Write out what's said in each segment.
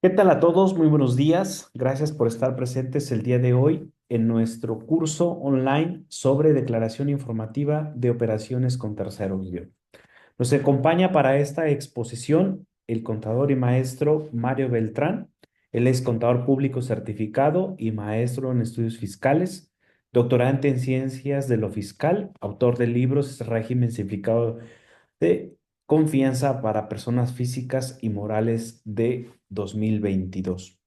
¿Qué tal a todos? Muy buenos días. Gracias por estar presentes el día de hoy en nuestro curso online sobre declaración informativa de operaciones con terceros. Nos acompaña para esta exposición el contador y maestro Mario Beltrán. Él es contador público certificado y maestro en estudios fiscales, doctorante en ciencias de lo fiscal, autor de libros Régimen Simplificado de Confianza para Personas Físicas y Morales de 2022.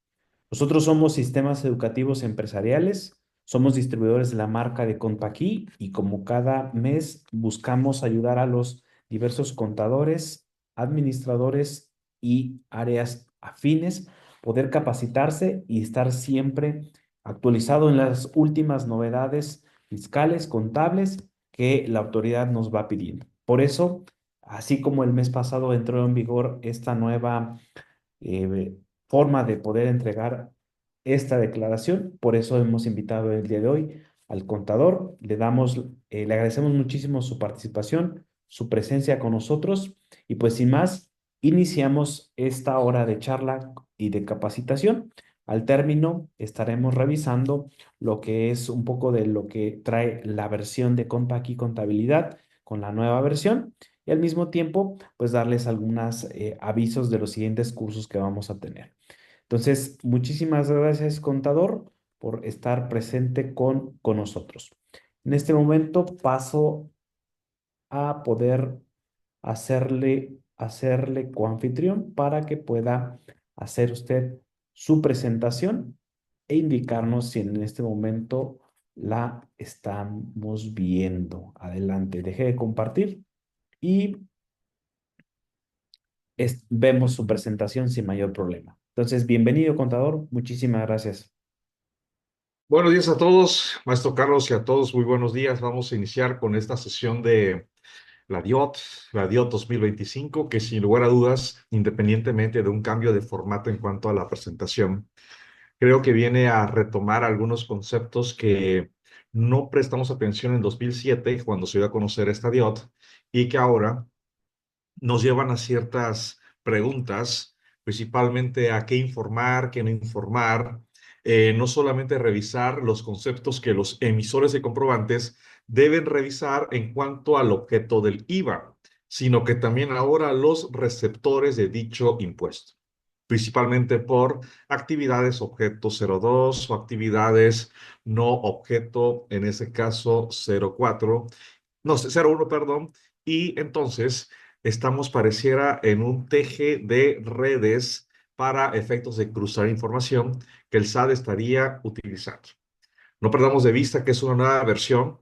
Nosotros somos sistemas educativos empresariales, somos distribuidores de la marca de Contaquí y como cada mes buscamos ayudar a los diversos contadores, administradores y áreas afines, poder capacitarse y estar siempre actualizado en las últimas novedades fiscales, contables que la autoridad nos va pidiendo. Por eso, así como el mes pasado entró en vigor esta nueva forma de poder entregar esta declaración. Por eso hemos invitado el día de hoy al contador. Le agradecemos muchísimo su participación, su presencia con nosotros y pues sin más, iniciamos esta hora de charla y de capacitación. Al término estaremos revisando lo que es un poco de lo que trae la versión de Compaq Contabilidad con la nueva versión y al mismo tiempo, pues darles algunos avisos de los siguientes cursos que vamos a tener. Entonces, muchísimas gracias, contador, por estar presente con nosotros. En este momento paso a poder hacerle coanfitrión para que pueda hacer usted su presentación e indicarnos si en este momento la estamos viendo. Adelante, deje de compartir y vemos su presentación sin mayor problema. Entonces, bienvenido, contador. Muchísimas gracias. Buenos días a todos, Maestro Carlos, y a todos, muy buenos días. Vamos a iniciar con esta sesión de la DIOT 2025, que sin lugar a dudas, independientemente de un cambio de formato en cuanto a la presentación, creo que viene a retomar algunos conceptos que no prestamos atención en 2007, cuando se dio a conocer esta DIOT, y que ahora nos llevan a ciertas preguntas, principalmente a qué informar, qué no informar, no solamente revisar los conceptos que los emisores de comprobantes deben revisar en cuanto al objeto del IVA, sino que también ahora los receptores de dicho impuesto, principalmente por actividades objeto 02 o actividades no objeto, en ese caso 04, no, 01, perdón, y entonces estamos pareciera en un teje de redes para efectos de cruzar información que el SAT estaría utilizando. No perdamos de vista que es una nueva versión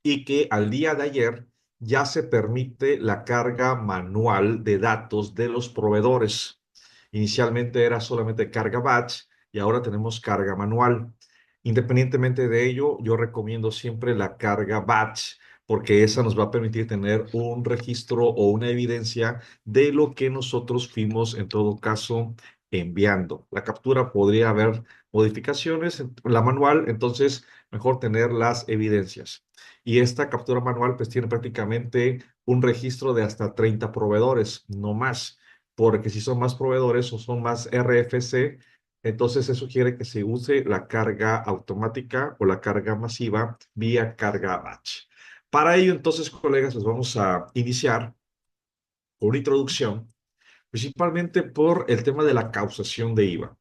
y que al día de ayer ya se permite la carga manual de datos de los proveedores. Inicialmente era solamente carga batch y ahora tenemos carga manual. Independientemente de ello, yo recomiendo siempre la carga batch porque esa nos va a permitir tener un registro o una evidencia de lo que nosotros fuimos en todo caso enviando. La captura podría haber modificaciones en la manual, entonces mejor tener las evidencias. Y esta captura manual pues tiene prácticamente un registro de hasta 30 proveedores, no más, porque si son más proveedores o son más RFC, entonces se sugiere que se use la carga automática o la carga masiva vía carga batch. Para ello, entonces, colegas, les vamos a iniciar con una introducción, principalmente por el tema de la causación de IVA.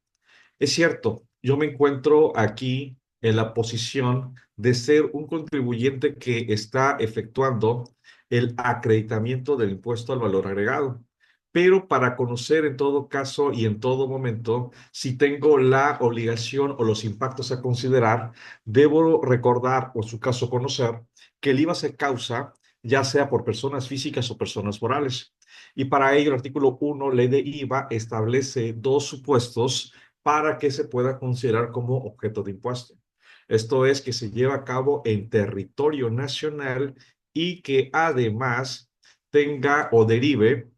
Es cierto, yo me encuentro aquí en la posición de ser un contribuyente que está efectuando el acreditamiento del impuesto al valor agregado. Pero para conocer en todo caso y en todo momento si tengo la obligación o los impactos a considerar, debo recordar o en su caso conocer que el IVA se causa ya sea por personas físicas o personas morales. Y para ello el artículo 1, ley de IVA, establece dos supuestos para que se pueda considerar como objeto de impuesto. Esto es que se lleva a cabo en territorio nacional y que además tenga o derive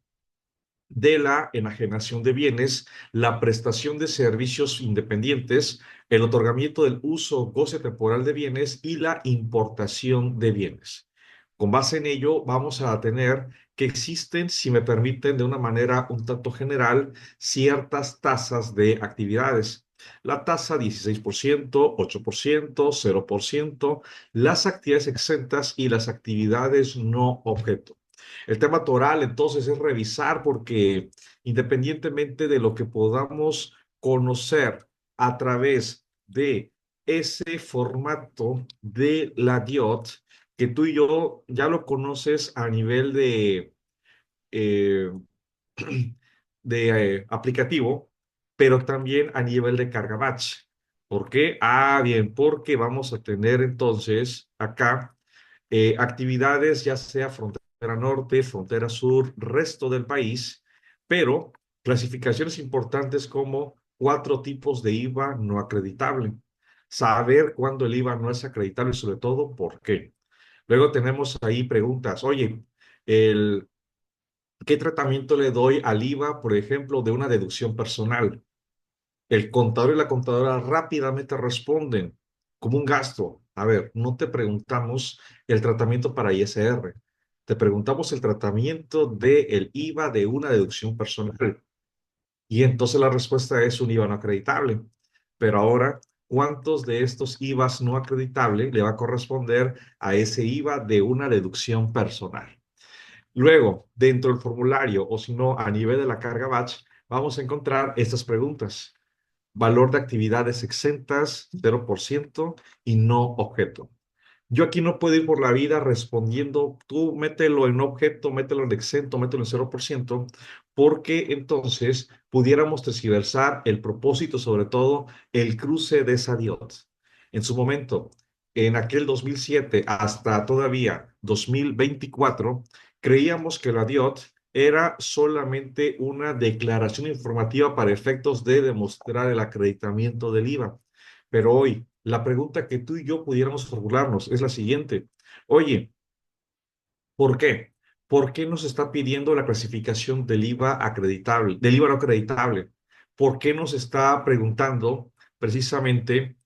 de la enajenación de bienes, la prestación de servicios independientes, el otorgamiento del uso, goce temporal de bienes y la importación de bienes. Con base en ello, vamos a tener que existen, si me permiten, de una manera un tanto general, ciertas tasas de actividades. La tasa 16%, 8%, 0%, las actividades exentas y las actividades no objeto. El tema toral, entonces, es revisar porque independientemente de lo que podamos conocer a través de ese formato de la DIOT, que tú y yo ya lo conoces a nivel eh, de aplicativo, pero también a nivel de carga batch. ¿Por qué? Ah, bien, porque vamos a tener entonces acá actividades ya sea frontera norte, frontera sur, resto del país, pero clasificaciones importantes como 4 tipos de IVA no acreditable. Saber cuándo el IVA no es acreditable y sobre todo por qué. Luego tenemos ahí preguntas. Oye, el, ¿qué tratamiento le doy al IVA, por ejemplo, de una deducción personal? El contador y la contadora rápidamente responden como un gasto. A ver, no te preguntamos el tratamiento para ISR, te preguntamos el tratamiento del IVA de una deducción personal. Y entonces la respuesta es un IVA no acreditable. Pero ahora, ¿cuántos de estos IVAs no acreditables le va a corresponder a ese IVA de una deducción personal? Luego, dentro del formulario o si no, a nivel de la carga batch, vamos a encontrar estas preguntas. Valor de actividades exentas, 0% y no objeto. Yo aquí no puedo ir por la vida respondiendo, tú mételo en objeto, mételo en exento, mételo en 0%, porque entonces pudiéramos tergiversar el propósito, sobre todo el cruce de esa DIOT. En su momento, en aquel 2007 hasta todavía 2024, creíamos que la DIOT era solamente una declaración informativa para efectos de demostrar el acreditamiento del IVA. Pero hoy, la pregunta que tú y yo pudiéramos formularnos es la siguiente. Oye, ¿por qué? ¿Por qué nos está pidiendo la clasificación del IVA acreditable, del IVA no acreditable? ¿Por qué nos está preguntando precisamente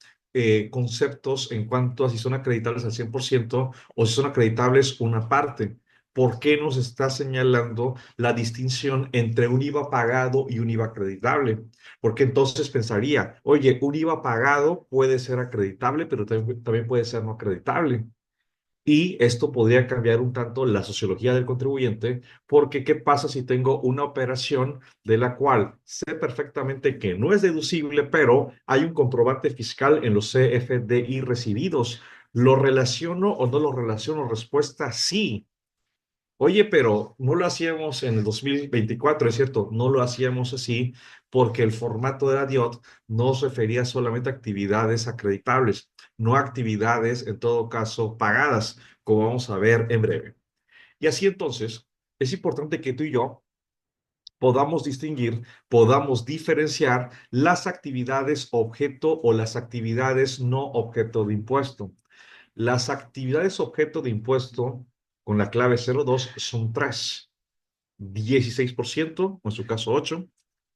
conceptos en cuanto a si son acreditables al 100% o si son acreditables una parte? ¿Por qué nos está señalando la distinción entre un IVA pagado y un IVA acreditable? Porque entonces pensaría, oye, un IVA pagado puede ser acreditable, pero también puede ser no acreditable. Y esto podría cambiar un tanto la sociología del contribuyente, porque ¿qué pasa si tengo una operación de la cual sé perfectamente que no es deducible, pero hay un comprobante fiscal en los CFDI recibidos? ¿Lo relaciono o no lo relaciono? Respuesta sí. Oye, pero no lo hacíamos en el 2024, es cierto, no lo hacíamos así porque el formato de la DIOT no se refería solamente a actividades acreditables, no a actividades, en todo caso, pagadas, como vamos a ver en breve. Y así entonces, es importante que tú y yo podamos distinguir, podamos diferenciar las actividades objeto o las actividades no objeto de impuesto. Las actividades objeto de impuesto con la clave 02 son tres: 16%, o en su caso 8,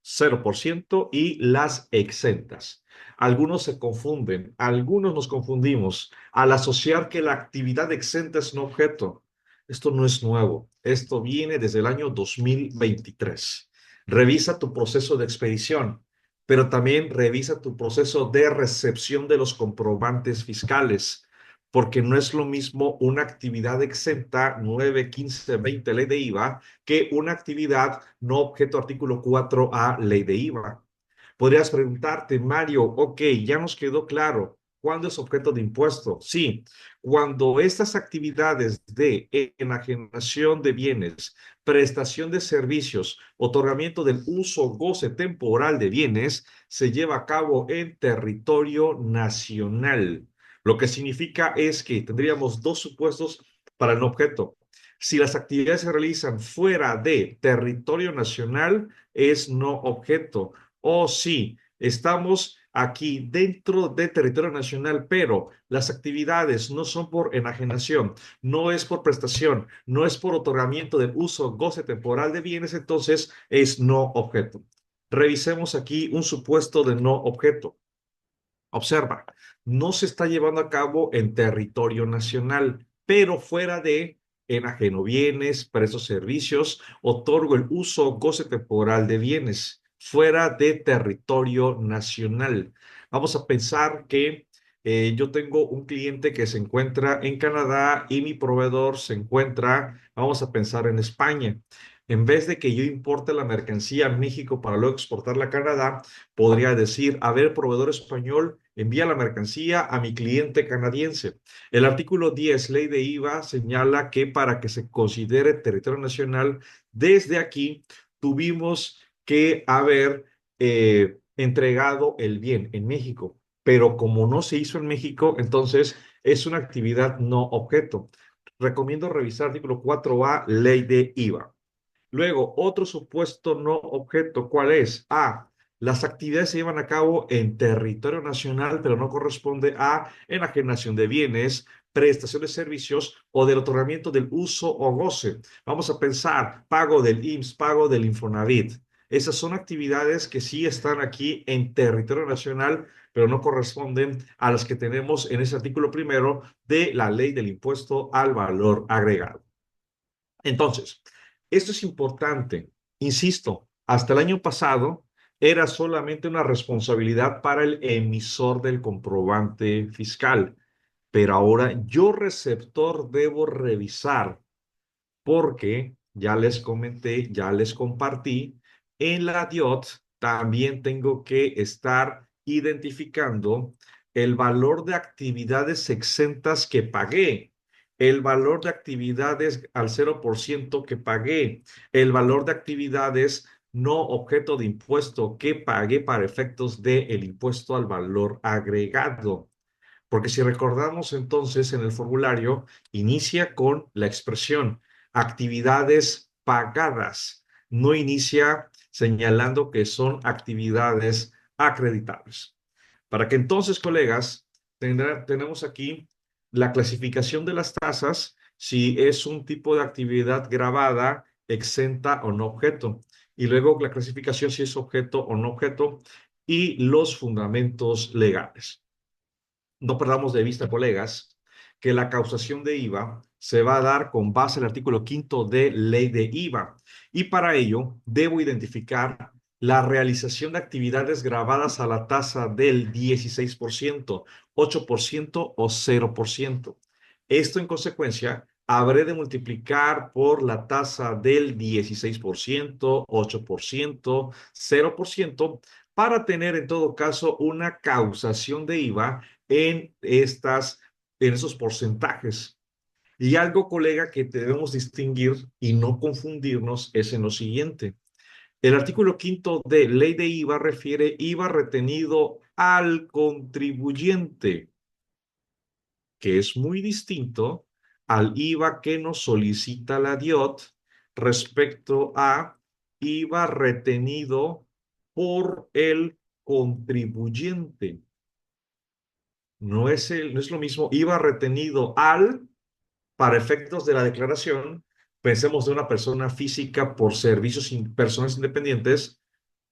0% y las exentas. Algunos se confunden, algunos nos confundimos al asociar que la actividad exenta es un objeto. Esto no es nuevo, esto viene desde el año 2023. Revisa tu proceso de expedición, pero también revisa tu proceso de recepción de los comprobantes fiscales, porque no es lo mismo una actividad exenta 9, 15, 20 ley de IVA que una actividad no objeto artículo 4A ley de IVA. Podrías preguntarte, Mario, ok, ya nos quedó claro. ¿Cuándo es objeto de impuesto? Sí, cuando estas actividades de enajenación de bienes, prestación de servicios, otorgamiento del uso o goce temporal de bienes se lleva a cabo en territorio nacional. Lo que significa es que tendríamos dos supuestos para el objeto. Si las actividades se realizan fuera de territorio nacional, es no objeto. O si estamos aquí dentro de territorio nacional, pero las actividades no son por enajenación, no es por prestación, no es por otorgamiento del uso, goce temporal de bienes, entonces es no objeto. Revisemos aquí un supuesto de no objeto. Observa, no se está llevando a cabo en territorio nacional, pero fuera de enajeno bienes, presto servicios, otorgo el uso o goce temporal de bienes fuera de territorio nacional. Vamos a pensar que yo tengo un cliente que se encuentra en Canadá y mi proveedor se encuentra, vamos a pensar en España. En vez de que yo importe la mercancía a México para luego exportarla a Canadá, podría decir, a ver, proveedor español, envía la mercancía a mi cliente canadiense. El artículo 10, ley de IVA, señala que para que se considere territorio nacional, desde aquí tuvimos que haber entregado el bien en México. Pero como no se hizo en México, entonces es una actividad no objeto. Recomiendo revisar artículo 4A, ley de IVA. Luego, otro supuesto no objeto, ¿cuál es? A, las actividades se llevan a cabo en territorio nacional, pero no corresponde a enajenación de bienes, prestación de servicios o del otorgamiento del uso o goce. Vamos a pensar, pago del IMSS, pago del Infonavit. Esas son actividades que sí están aquí en territorio nacional, pero no corresponden a las que tenemos en ese artículo primero de la ley del impuesto al valor agregado. Entonces, esto es importante. Insisto, hasta el año pasado era solamente una responsabilidad para el emisor del comprobante fiscal, pero ahora yo receptor debo revisar porque ya les comenté, ya les compartí, en la DIOT también tengo que estar identificando el valor de actividades exentas que pagué, el valor de actividades al 0% que pagué, el valor de actividades no objeto de impuesto que pagué para efectos del impuesto al valor agregado. Porque si recordamos entonces en el formulario, inicia con la expresión actividades pagadas, no inicia señalando que son actividades acreditables. Para que entonces, colegas, tenemos aquí la clasificación de las tasas, si es un tipo de actividad grabada, exenta o no objeto. Y luego la clasificación si es objeto o no objeto y los fundamentos legales. No perdamos de vista, colegas, que la causación de IVA se va a dar con base al artículo quinto de ley de IVA. Y para ello debo identificar la realización de actividades grabadas a la tasa del 16%, 8% o 0%. Esto en consecuencia habré de multiplicar por la tasa del 16%, 8%, 0%, para tener en todo caso una causación de IVA en esos porcentajes. Y algo, colega, que debemos distinguir y no confundirnos es en lo siguiente. El artículo quinto de ley de IVA refiere IVA retenido al contribuyente, que es muy distinto al IVA que nos solicita la DIOT respecto a IVA retenido por el contribuyente. No es lo mismo IVA retenido al, para efectos de la declaración, pensemos de una persona física por servicios personas independientes,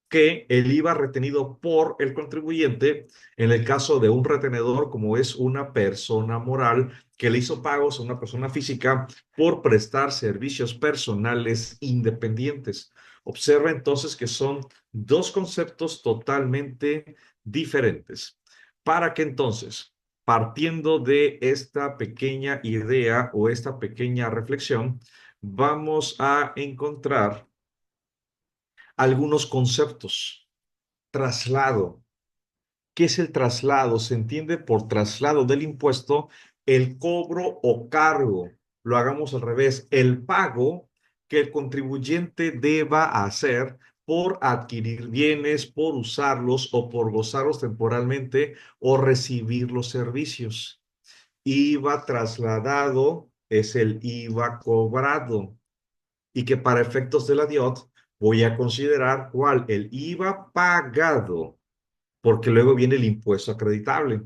que el IVA retenido por el contribuyente en el caso de un retenedor, como es una persona moral que le hizo pagos a una persona física por prestar servicios personales independientes. Observa entonces que son dos conceptos totalmente diferentes. Para que entonces, partiendo de esta pequeña idea o esta pequeña reflexión, vamos a encontrar algunos conceptos. Traslado. ¿Qué es el traslado? Se entiende por traslado del impuesto el cobro o cargo. Lo hagamos al revés, el pago que el contribuyente deba hacer por adquirir bienes, por usarlos o por gozarlos temporalmente o recibir los servicios. IVA trasladado es el IVA cobrado y que para efectos de la DIOT voy a considerar cuál, el IVA pagado, porque luego viene el impuesto acreditable.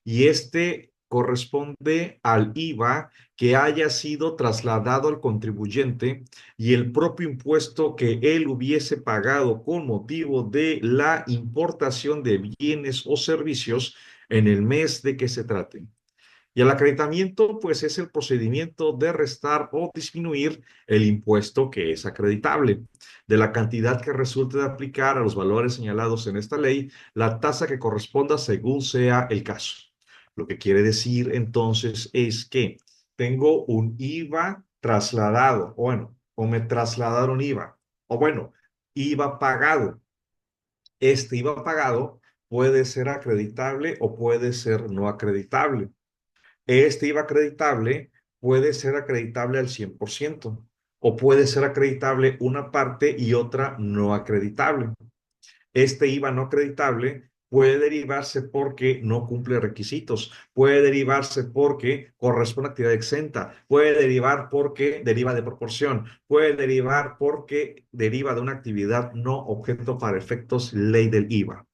Y este corresponde al IVA que haya sido trasladado al contribuyente y el propio impuesto que él hubiese pagado con motivo de la importación de bienes o servicios en el mes de que se trate. Y el acreditamiento, pues, es el procedimiento de restar o disminuir el impuesto que es acreditable. De la cantidad que resulte de aplicar a los valores señalados en esta ley, la tasa que corresponda según sea el caso. Lo que quiere decir entonces es que tengo un IVA trasladado, o bueno, o me trasladaron IVA, o bueno, IVA pagado. Este IVA pagado puede ser acreditable o puede ser no acreditable. Este IVA acreditable puede ser acreditable al 100% o puede ser acreditable una parte y otra no acreditable. Este IVA no acreditable puede derivarse porque no cumple requisitos, puede derivarse porque corresponde a actividad exenta, puede derivar porque deriva de proporción, puede derivar porque deriva de una actividad no objeto para efectos ley del IVA.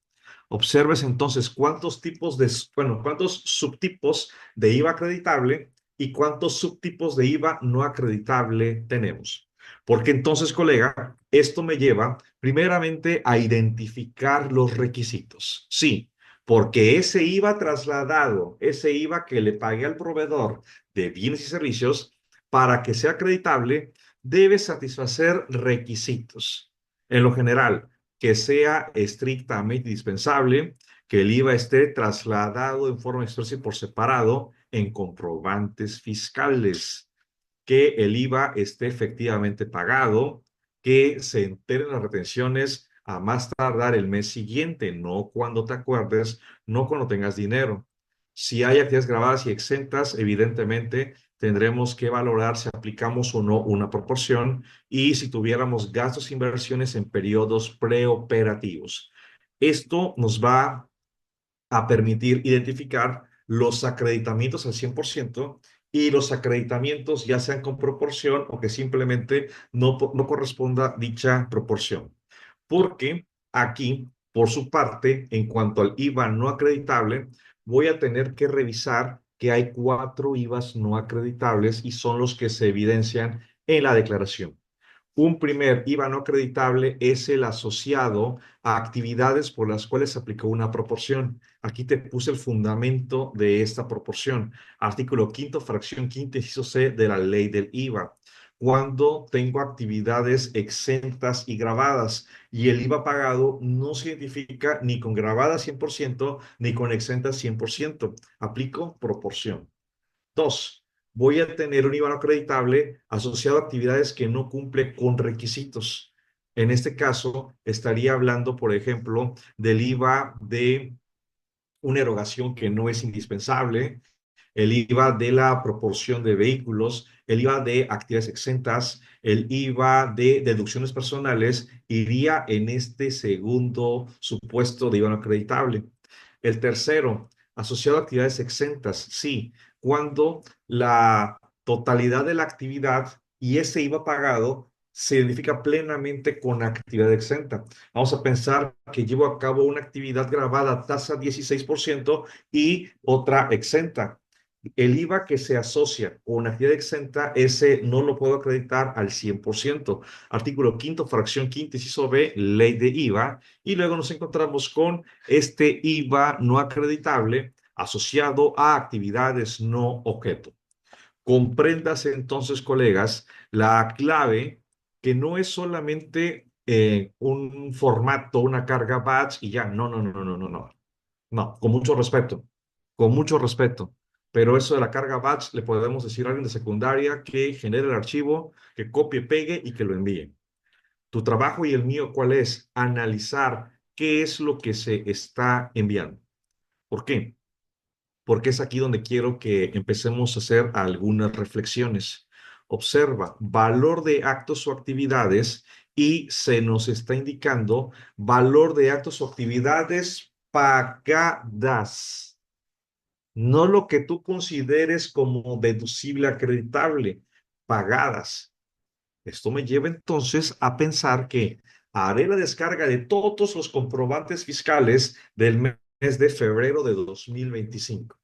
Observes entonces cuántos tipos de, bueno, cuántos subtipos de IVA acreditable y cuántos subtipos de IVA no acreditable tenemos. Porque entonces, colega, esto me lleva primeramente a identificar los requisitos. Sí, porque ese IVA trasladado, ese IVA que le pagué al proveedor de bienes y servicios, para que sea acreditable, debe satisfacer requisitos. En lo general, que sea estrictamente indispensable, que el IVA esté trasladado en forma expresa y por separado en comprobantes fiscales, que el IVA esté efectivamente pagado, que se enteren las retenciones a más tardar el mes siguiente, no cuando te acuerdes, no cuando tengas dinero. Si hay actividades grabadas y exentas, evidentemente tendremos que valorar si aplicamos o no una proporción y si tuviéramos gastos e inversiones en periodos preoperativos. Esto nos va a permitir identificar los acreditamientos al 100% y los acreditamientos ya sean con proporción o que simplemente no corresponda dicha proporción. Porque aquí, por su parte, en cuanto al IVA no acreditable, voy a tener que revisar que hay 4 IVAs no acreditables y son los que se evidencian en la declaración. Un primer IVA no acreditable es el asociado a actividades por las cuales se aplicó una proporción. Aquí te puse el fundamento de esta proporción. Artículo quinto, fracción quinta, inciso C de la ley del IVA. Cuando tengo actividades exentas y grabadas y el IVA pagado no se identifica ni con grabada 100% ni con exenta 100%. Aplico proporción. Dos, voy a tener un IVA no acreditable asociado a actividades que no cumple con requisitos. En este caso, estaría hablando, por ejemplo, del IVA de una erogación que no es indispensable, el IVA de la proporción de vehículos, el IVA de actividades exentas, el IVA de deducciones personales, iría en este segundo supuesto de IVA no acreditable. El tercero, asociado a actividades exentas, sí, cuando la totalidad de la actividad y ese IVA pagado se identifica plenamente con actividad exenta. Vamos a pensar que llevo a cabo una actividad grabada a tasa 16% y otra exenta. El IVA que se asocia con una actividad exenta, ese no lo puedo acreditar al 100%. Artículo quinto, fracción quinta, inciso B, ley de IVA. Y luego nos encontramos con este IVA no acreditable asociado a actividades no objeto. Comprendas entonces, colegas, la clave que no es solamente un formato, una carga batch y ya. No, no, no, no, no, no, no. No, con mucho respeto, con mucho respeto. Pero eso de la carga batch le podemos decir a alguien de secundaria que genere el archivo, que copie, pegue y que lo envíe. Tu trabajo y el mío, ¿cuál es? Analizar qué es lo que se está enviando. ¿Por qué? Porque es aquí donde quiero que empecemos a hacer algunas reflexiones. Observa valor de actos o actividades y se nos está indicando valor de actos o actividades pagadas, no lo que tú consideres como deducible acreditable, pagadas. Esto me lleva entonces a pensar que haré la descarga de todos los comprobantes fiscales del mes de febrero de 2025.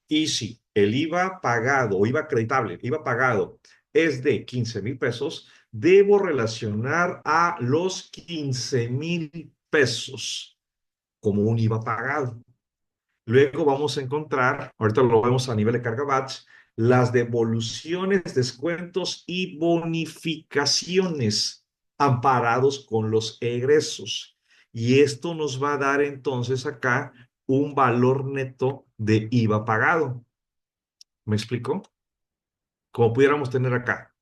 Y si el IVA pagado o IVA acreditable, IVA pagado es de 15,000 pesos, debo relacionar a los 15,000 pesos como un IVA pagado. Luego vamos a encontrar, ahorita lo vemos a nivel de carga batch, las devoluciones, descuentos y bonificaciones amparados con los egresos. Y esto nos va a dar entonces acá un valor neto de IVA pagado. ¿Me explico? Como pudiéramos tener acá,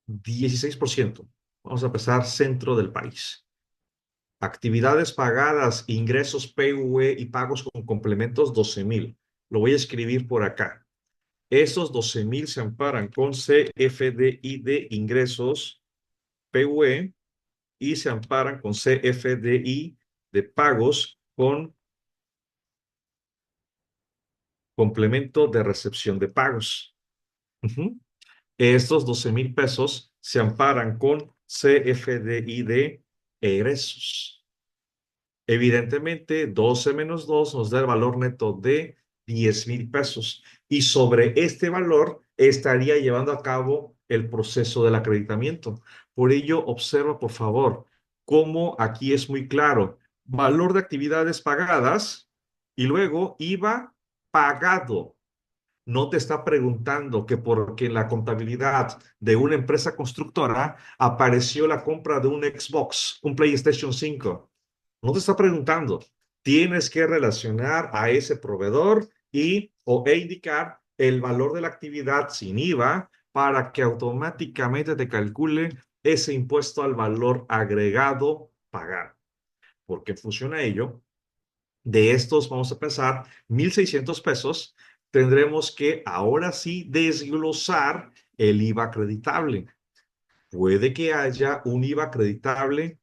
16%. Vamos a empezar centro del país. Actividades pagadas, ingresos PUE y pagos con complementos, 12,000. Lo voy a escribir por acá. Esos 12,000 se amparan con CFDI de ingresos PUE y se amparan con CFDI de pagos con complemento de recepción de pagos. Ujú. Estos 12,000 pesos se amparan con CFDI de egresos. Evidentemente, 12 menos 2 nos da el valor neto de 10,000 pesos. Y sobre este valor estaría llevando a cabo el proceso del acreditamiento. Por ello, observa, por favor, cómo aquí es muy claro. Valor de actividades pagadas y luego IVA pagado. No te está preguntando que porque en la contabilidad de una empresa constructora apareció la compra de un Xbox, un PlayStation 5. No te está preguntando. Tienes que relacionar a ese proveedor e indicar el valor de la actividad sin IVA para que automáticamente te calcule ese impuesto al valor agregado pagar. ¿Por qué funciona ello? De estos, vamos a pensar, 1,600 pesos, tendremos que ahora sí desglosar el IVA acreditable. Puede que haya un IVA acreditable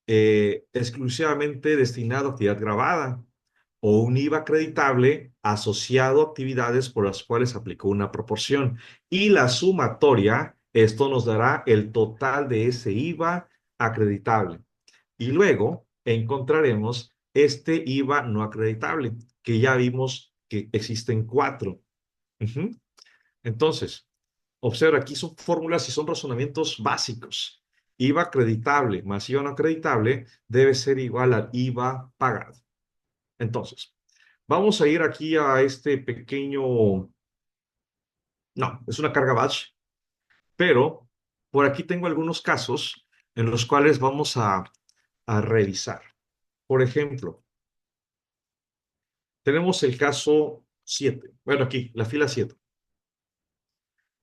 exclusivamente destinado a actividad grabada o un IVA acreditable asociado a actividades por las cuales aplicó una proporción. Y la sumatoria, esto nos dará el total de ese IVA acreditable. Y luego encontraremos este IVA no acreditable, que ya vimos que existen cuatro. Ujú. Entonces, observa, aquí son fórmulas y son razonamientos básicos. IVA acreditable más IVA no acreditable debe ser igual al IVA pagado. Entonces, vamos a ir aquí a este pequeño, no, es una carga batch, pero por aquí tengo algunos casos en los cuales vamos a revisar. Por ejemplo, tenemos el caso 7. Bueno, aquí, la fila 7.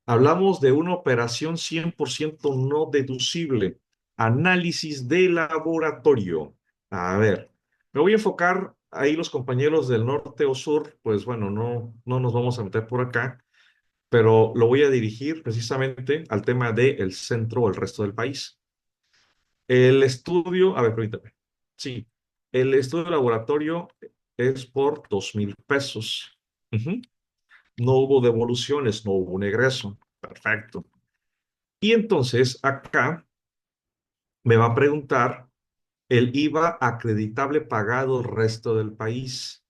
Hablamos de una operación 100% no deducible. Análisis de laboratorio. A ver, me voy a enfocar ahí los compañeros del norte o sur, pues bueno, no nos vamos a meter por acá, pero lo voy a dirigir precisamente al tema del centro o el resto del país. El estudio, a ver, permítame. Sí, el estudio de laboratorio es por 2,000 pesos. Ujú. No hubo devoluciones, no hubo un egreso. Perfecto. Y entonces acá me va a preguntar el IVA acreditable pagado resto del país.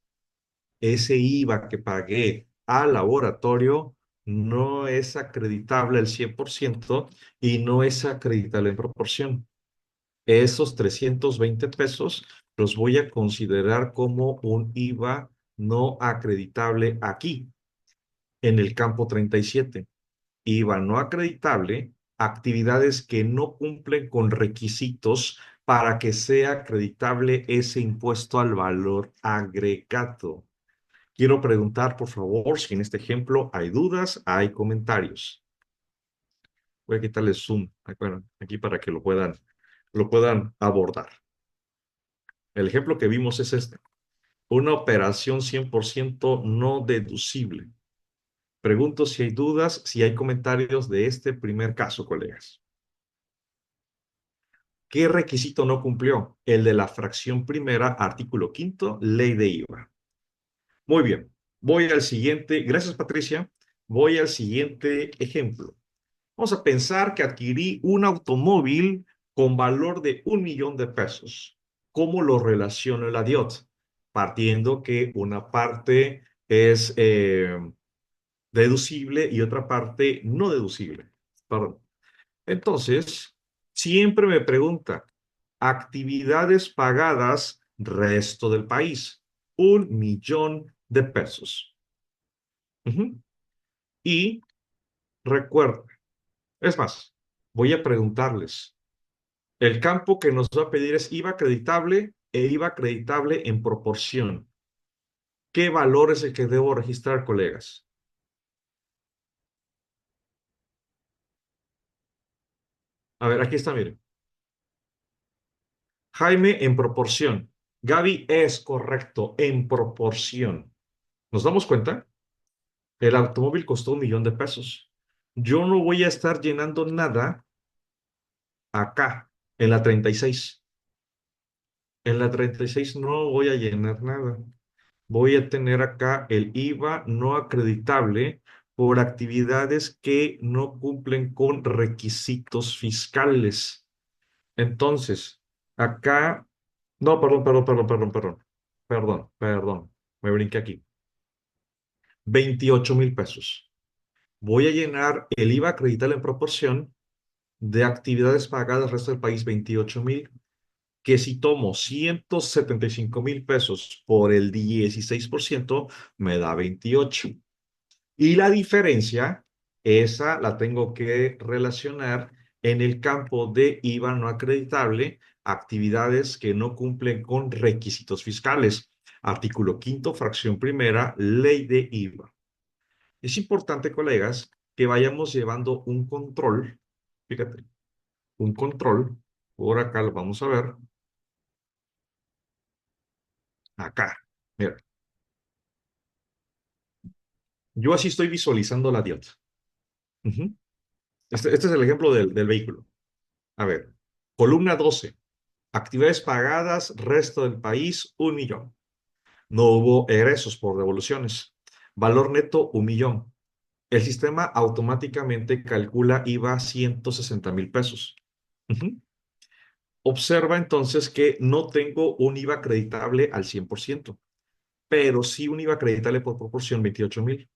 Ese IVA que pagué al laboratorio no es acreditable al 100% y no es acreditable en proporción. Esos 320 pesos los voy a considerar como un IVA no acreditable aquí, en el campo 37. IVA no acreditable, actividades que no cumplen con requisitos para que sea acreditable ese impuesto al valor agregado. Quiero preguntar, por favor, si en este ejemplo hay dudas, hay comentarios. Voy a quitarle zoom, bueno, aquí para que lo puedan abordar. El ejemplo que vimos es este. Una operación 100% no deducible. Pregunto si hay dudas, si hay comentarios de este primer caso, colegas. ¿Qué requisito no cumplió? El de la fracción primera, artículo quinto, ley de IVA. Muy bien. Voy al siguiente. Gracias, Patricia. Voy al siguiente ejemplo. Vamos a pensar que adquirí un automóvil con valor de 1,000,000 de pesos. ¿Cómo lo relaciono en la DIOT? Partiendo que una parte es deducible y otra parte no deducible. Perdón. Entonces, siempre me pregunta, actividades pagadas resto del país. 1 millón de pesos. Ujú. Y recuerda, es más, voy a preguntarles, el campo que nos va a pedir es IVA acreditable e IVA acreditable en proporción. ¿Qué valor es el que debo registrar, colegas? A ver, aquí está, miren. Jaime, en proporción. Gaby, es correcto, en proporción. ¿Nos damos cuenta? El automóvil costó 1 millón de pesos. Yo no voy a estar llenando nada acá, en la 36. En la 36 no voy a llenar nada. Voy a tener acá el IVA no acreditable por actividades que no cumplen con requisitos fiscales. Entonces, acá, no, perdón, me brinqué aquí. 28,000 pesos. Voy a llenar el IVA acreditable en proporción de actividades pagadas resto del país, 28,000, que si tomo 175,000 pesos por el 16%, me da 28. Y la diferencia, esa la tengo que relacionar en el campo de IVA no acreditable, actividades que no cumplen con requisitos fiscales. Artículo quinto, fracción primera, ley de IVA. Es importante, colegas, que vayamos llevando un control, fíjate, un control, por acá lo vamos a ver, acá, mira, yo así estoy visualizando la dieta. Ujú. Este es el ejemplo del vehículo. A ver, columna 12. Actividades pagadas, resto del país, 1 millón. No hubo egresos por devoluciones. Valor neto, 1 millón. El sistema automáticamente calcula IVA 160,000 pesos. Ujú. Observa entonces que no tengo un IVA acreditable al 100%, pero sí un IVA acreditable por proporción, 28,000.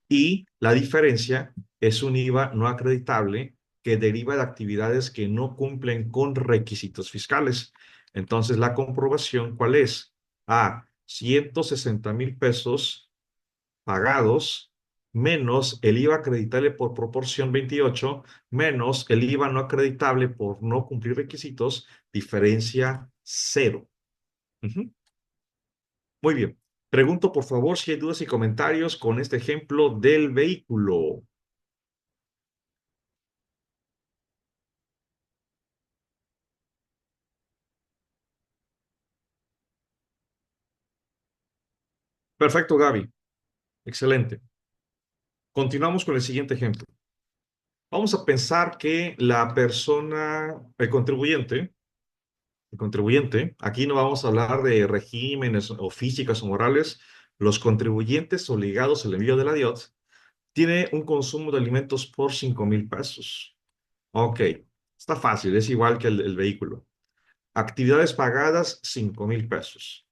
Y la diferencia es un IVA no acreditable que deriva de actividades que no cumplen con requisitos fiscales. Entonces, la comprobación, ¿cuál es? 160,000 pesos pagados menos el IVA acreditable por proporción 28 menos el IVA no acreditable por no cumplir requisitos, diferencia cero. Ujú. Muy bien. Pregunto, por favor, si hay dudas y comentarios con este ejemplo del vehículo. Perfecto, Gaby. Excelente. Continuamos con el siguiente ejemplo. Vamos a pensar que la persona, el contribuyente, aquí no vamos a hablar de regímenes o físicas o morales, los contribuyentes obligados al envío de la DIOT, tiene un consumo de alimentos por 5,000 pesos. Ok, está fácil, es igual que el vehículo. Actividades pagadas, 5,000 pesos.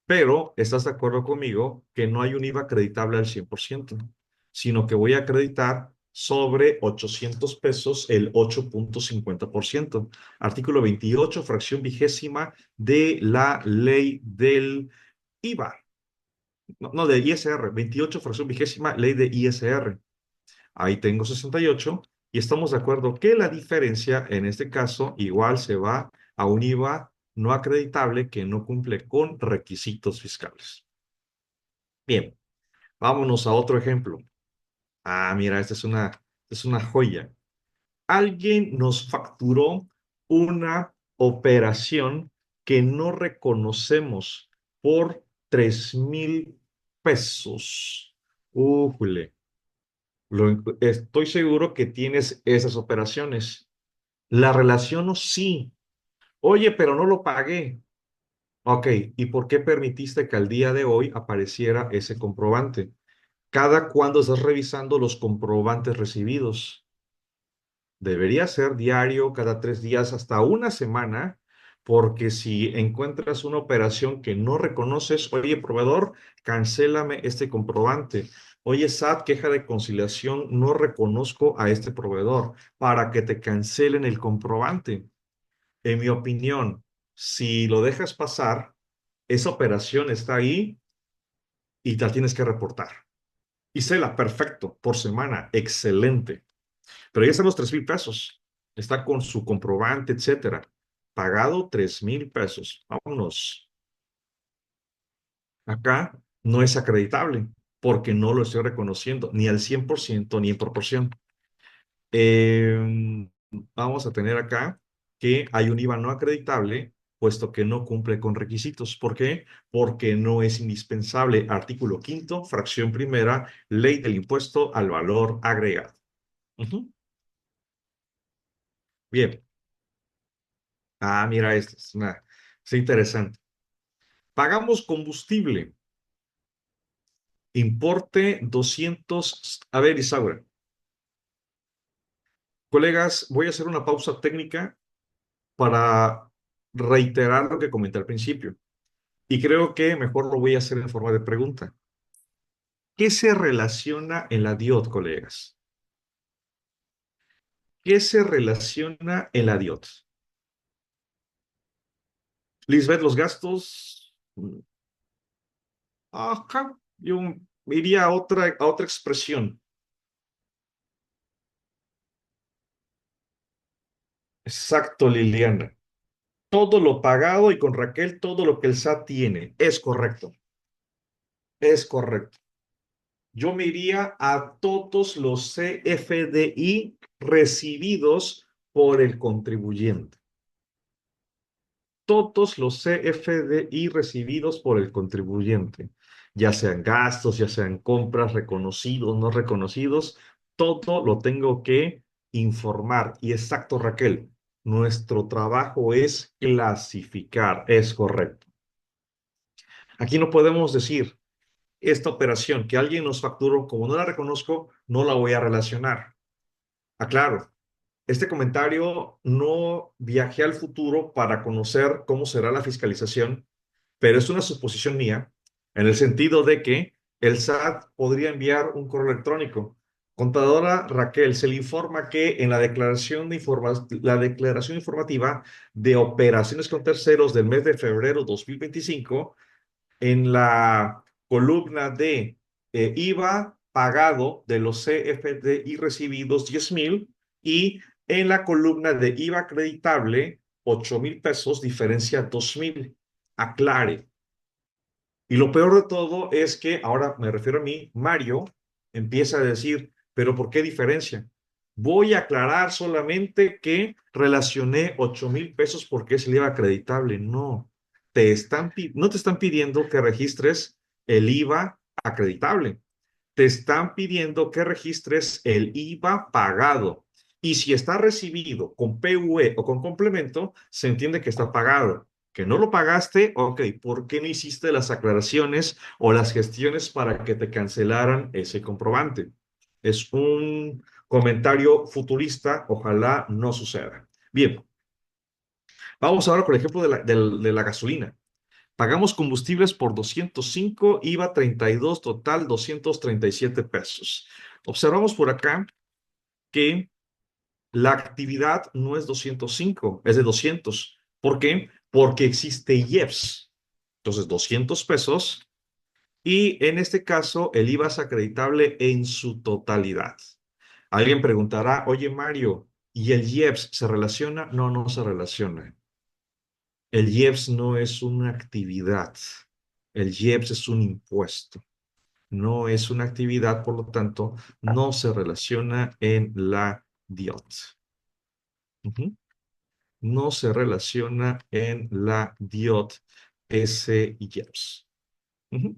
Pero estás de acuerdo conmigo que no hay un IVA acreditable al 100%, sino que voy a acreditar sobre 800 pesos el 8,50%. Artículo 28, fracción vigésima de la ley del IVA. No, no, del ISR. 28, fracción vigésima, ley de ISR. Ahí tengo 68 y estamos de acuerdo que la diferencia en este caso igual se va a un IVA no acreditable que no cumple con requisitos fiscales. Bien, vámonos a otro ejemplo. Mira, esta es una joya. Alguien nos facturó una operación que no reconocemos por 3,000 pesos. Ujule. Estoy seguro que tienes esas operaciones. La relaciono, sí. Oye, pero no lo pagué. Ok, ¿y por qué permitiste que al día de hoy apareciera ese comprobante? ¿Cada cuándo estás revisando los comprobantes recibidos? Debería ser diario, cada 3 días, hasta una semana, porque si encuentras una operación que no reconoces, oye, proveedor, cancélame este comprobante. Oye, SAT, queja de conciliación, no reconozco a este proveedor para que te cancelen el comprobante. En mi opinión, si lo dejas pasar, esa operación está ahí y te la tienes que reportar. Isela, perfecto, por semana, excelente. Pero ya están los 3,000 pesos. Está con su comprobante, etcétera. Pagado 3,000 pesos. Vámonos. Acá no es acreditable porque no lo estoy reconociendo ni al 100% ni en proporción. Eh, Vamos a tener acá que hay un IVA no acreditable, puesto que no cumple con requisitos. ¿Por qué? Porque no es indispensable. Artículo quinto, fracción primera, ley del impuesto al valor agregado. Ujú. Bien. Ah, mira, esto es interesante. Pagamos combustible, importe 200. A ver, Isaura, colegas, voy a hacer una pausa técnica para reiterar lo que comenté al principio. Y creo que mejor lo voy a hacer en forma de pregunta. ¿Qué se relaciona en la DIOT, colegas? ¿Qué se relaciona en la DIOT? Lisbeth, los gastos. Ajá, yo iría a otra expresión. Exacto, Liliana. Todo lo pagado y con Raquel todo lo que el SAT tiene. Es correcto, es correcto. Yo me iría a todos los CFDI recibidos por el contribuyente. Todos los CFDI recibidos por el contribuyente, ya sean gastos, ya sean compras, reconocidos, no reconocidos, todo lo tengo que informar. Y exacto, Raquel, nuestro trabajo es clasificar, es correcto. Aquí no podemos decir, esta operación que alguien nos facturó, como no la reconozco, no la voy a relacionar. Aclaro, este comentario no viajé al futuro para conocer cómo será la fiscalización, pero es una suposición mía, en el sentido de que el SAT podría enviar un correo electrónico. Contadora Raquel, se le informa que en la declaración informativa de operaciones con terceros del mes de febrero 2025, en la columna de IVA pagado de los CFDI recibidos 10,000 y en la columna de IVA acreditable 8,000 pesos, diferencia 2,000. Aclare. Y lo peor de todo es que ahora me refiero a mí, Mario empieza a decir, pero ¿por qué diferencia? Voy a aclarar solamente que relacioné 8,000 pesos porque es el IVA acreditable. No, no te están pidiendo que registres el IVA acreditable. Te están pidiendo que registres el IVA pagado. Y si está recibido con PUE o con complemento, se entiende que está pagado. Que no lo pagaste, ok, ¿por qué no hiciste las aclaraciones o las gestiones para que te cancelaran ese comprobante? Es un comentario futurista, ojalá no suceda. Bien, vamos ahora con el ejemplo de la gasolina. Pagamos combustibles por 205, IVA 32, total 237 pesos. Observamos por acá que la actividad no es 205, es de 200. ¿Por qué? Porque existe IEPS. Entonces, 200 pesos. Y en este caso, el IVA es acreditable en su totalidad. Alguien preguntará, oye Mario, ¿y el IEPS se relaciona? No, no se relaciona. El IEPS no es una actividad. El IEPS es un impuesto. No es una actividad, por lo tanto, no se relaciona en la DIOT. Ujú. No se relaciona en la DIOT ese IEPS. Ujú.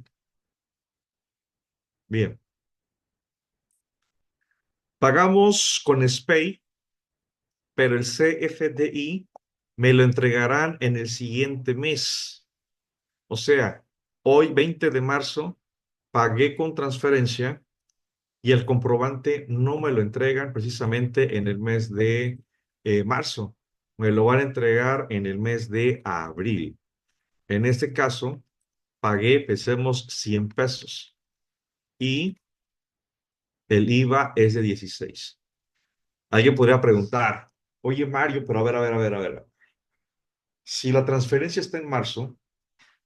Bien. Pagamos con SPAY, pero el CFDI me lo entregarán en el siguiente mes. O sea, hoy, 20 de marzo, pagué con transferencia y el comprobante no me lo entregan precisamente en el mes de marzo. Me lo van a entregar en el mes de abril. En este caso, pagué, pensemos, 100 pesos y el IVA es de 16. Alguien podría preguntar, oye Mario, pero a ver, a ver, a ver, a ver. Si la transferencia está en marzo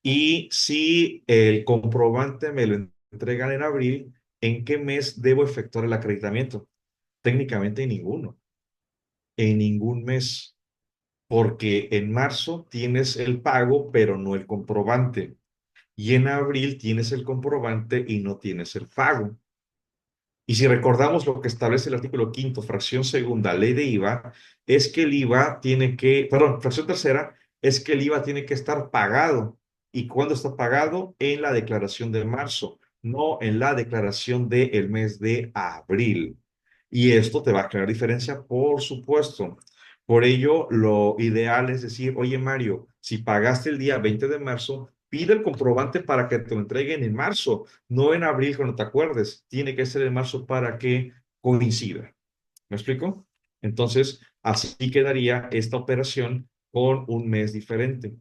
Y si el comprobante me lo entregan en abril, ¿en qué mes debo efectuar el acreditamiento? Técnicamente en ningún mes, porque en marzo tienes el pago, pero no el comprobante. Y en abril tienes el comprobante y no tienes el pago. Y si recordamos lo que establece el artículo quinto, fracción segunda, ley de IVA, es que el IVA tiene que, perdón, fracción tercera, es que el IVA tiene que estar pagado. ¿Y cuándo está pagado? En la declaración de marzo, no en la declaración del mes de abril. Y esto te va a crear diferencia, por supuesto. Por ello, lo ideal es decir, oye Mario, si pagaste el día 20 de marzo, pide el comprobante para que te lo entreguen en marzo, no en abril cuando te acuerdes. Tiene que ser en marzo para que coincida. ¿Me explico? Entonces, así quedaría esta operación con un mes diferente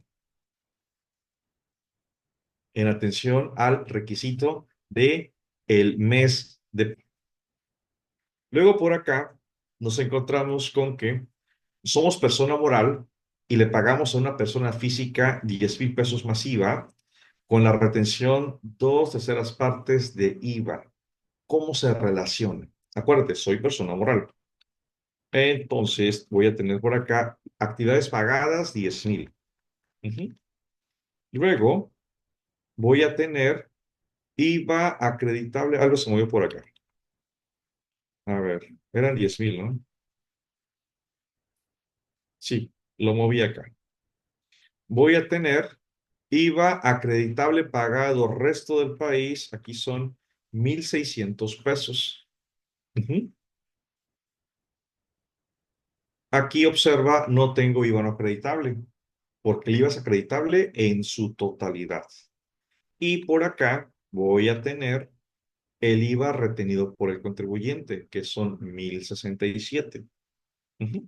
en atención al requisito de el mes de... Luego por acá nos encontramos con que somos persona moral y le pagamos a una persona física 10,000 pesos masiva con la retención dos terceras partes de IVA. ¿Cómo se relaciona? Acuérdate, soy persona moral. Entonces voy a tener por acá actividades pagadas 10,000. Ujú. Luego voy a tener IVA acreditable. Algo se movió por acá. A ver, eran 10,000, ¿no? Sí, lo moví acá. Voy a tener IVA acreditable pagado resto del país. Aquí son 1,600 pesos. Ujú. Aquí observa, no tengo IVA no acreditable, porque el IVA es acreditable en su totalidad. Y por acá voy a tener el IVA retenido por el contribuyente, que son 1,067. Ujú.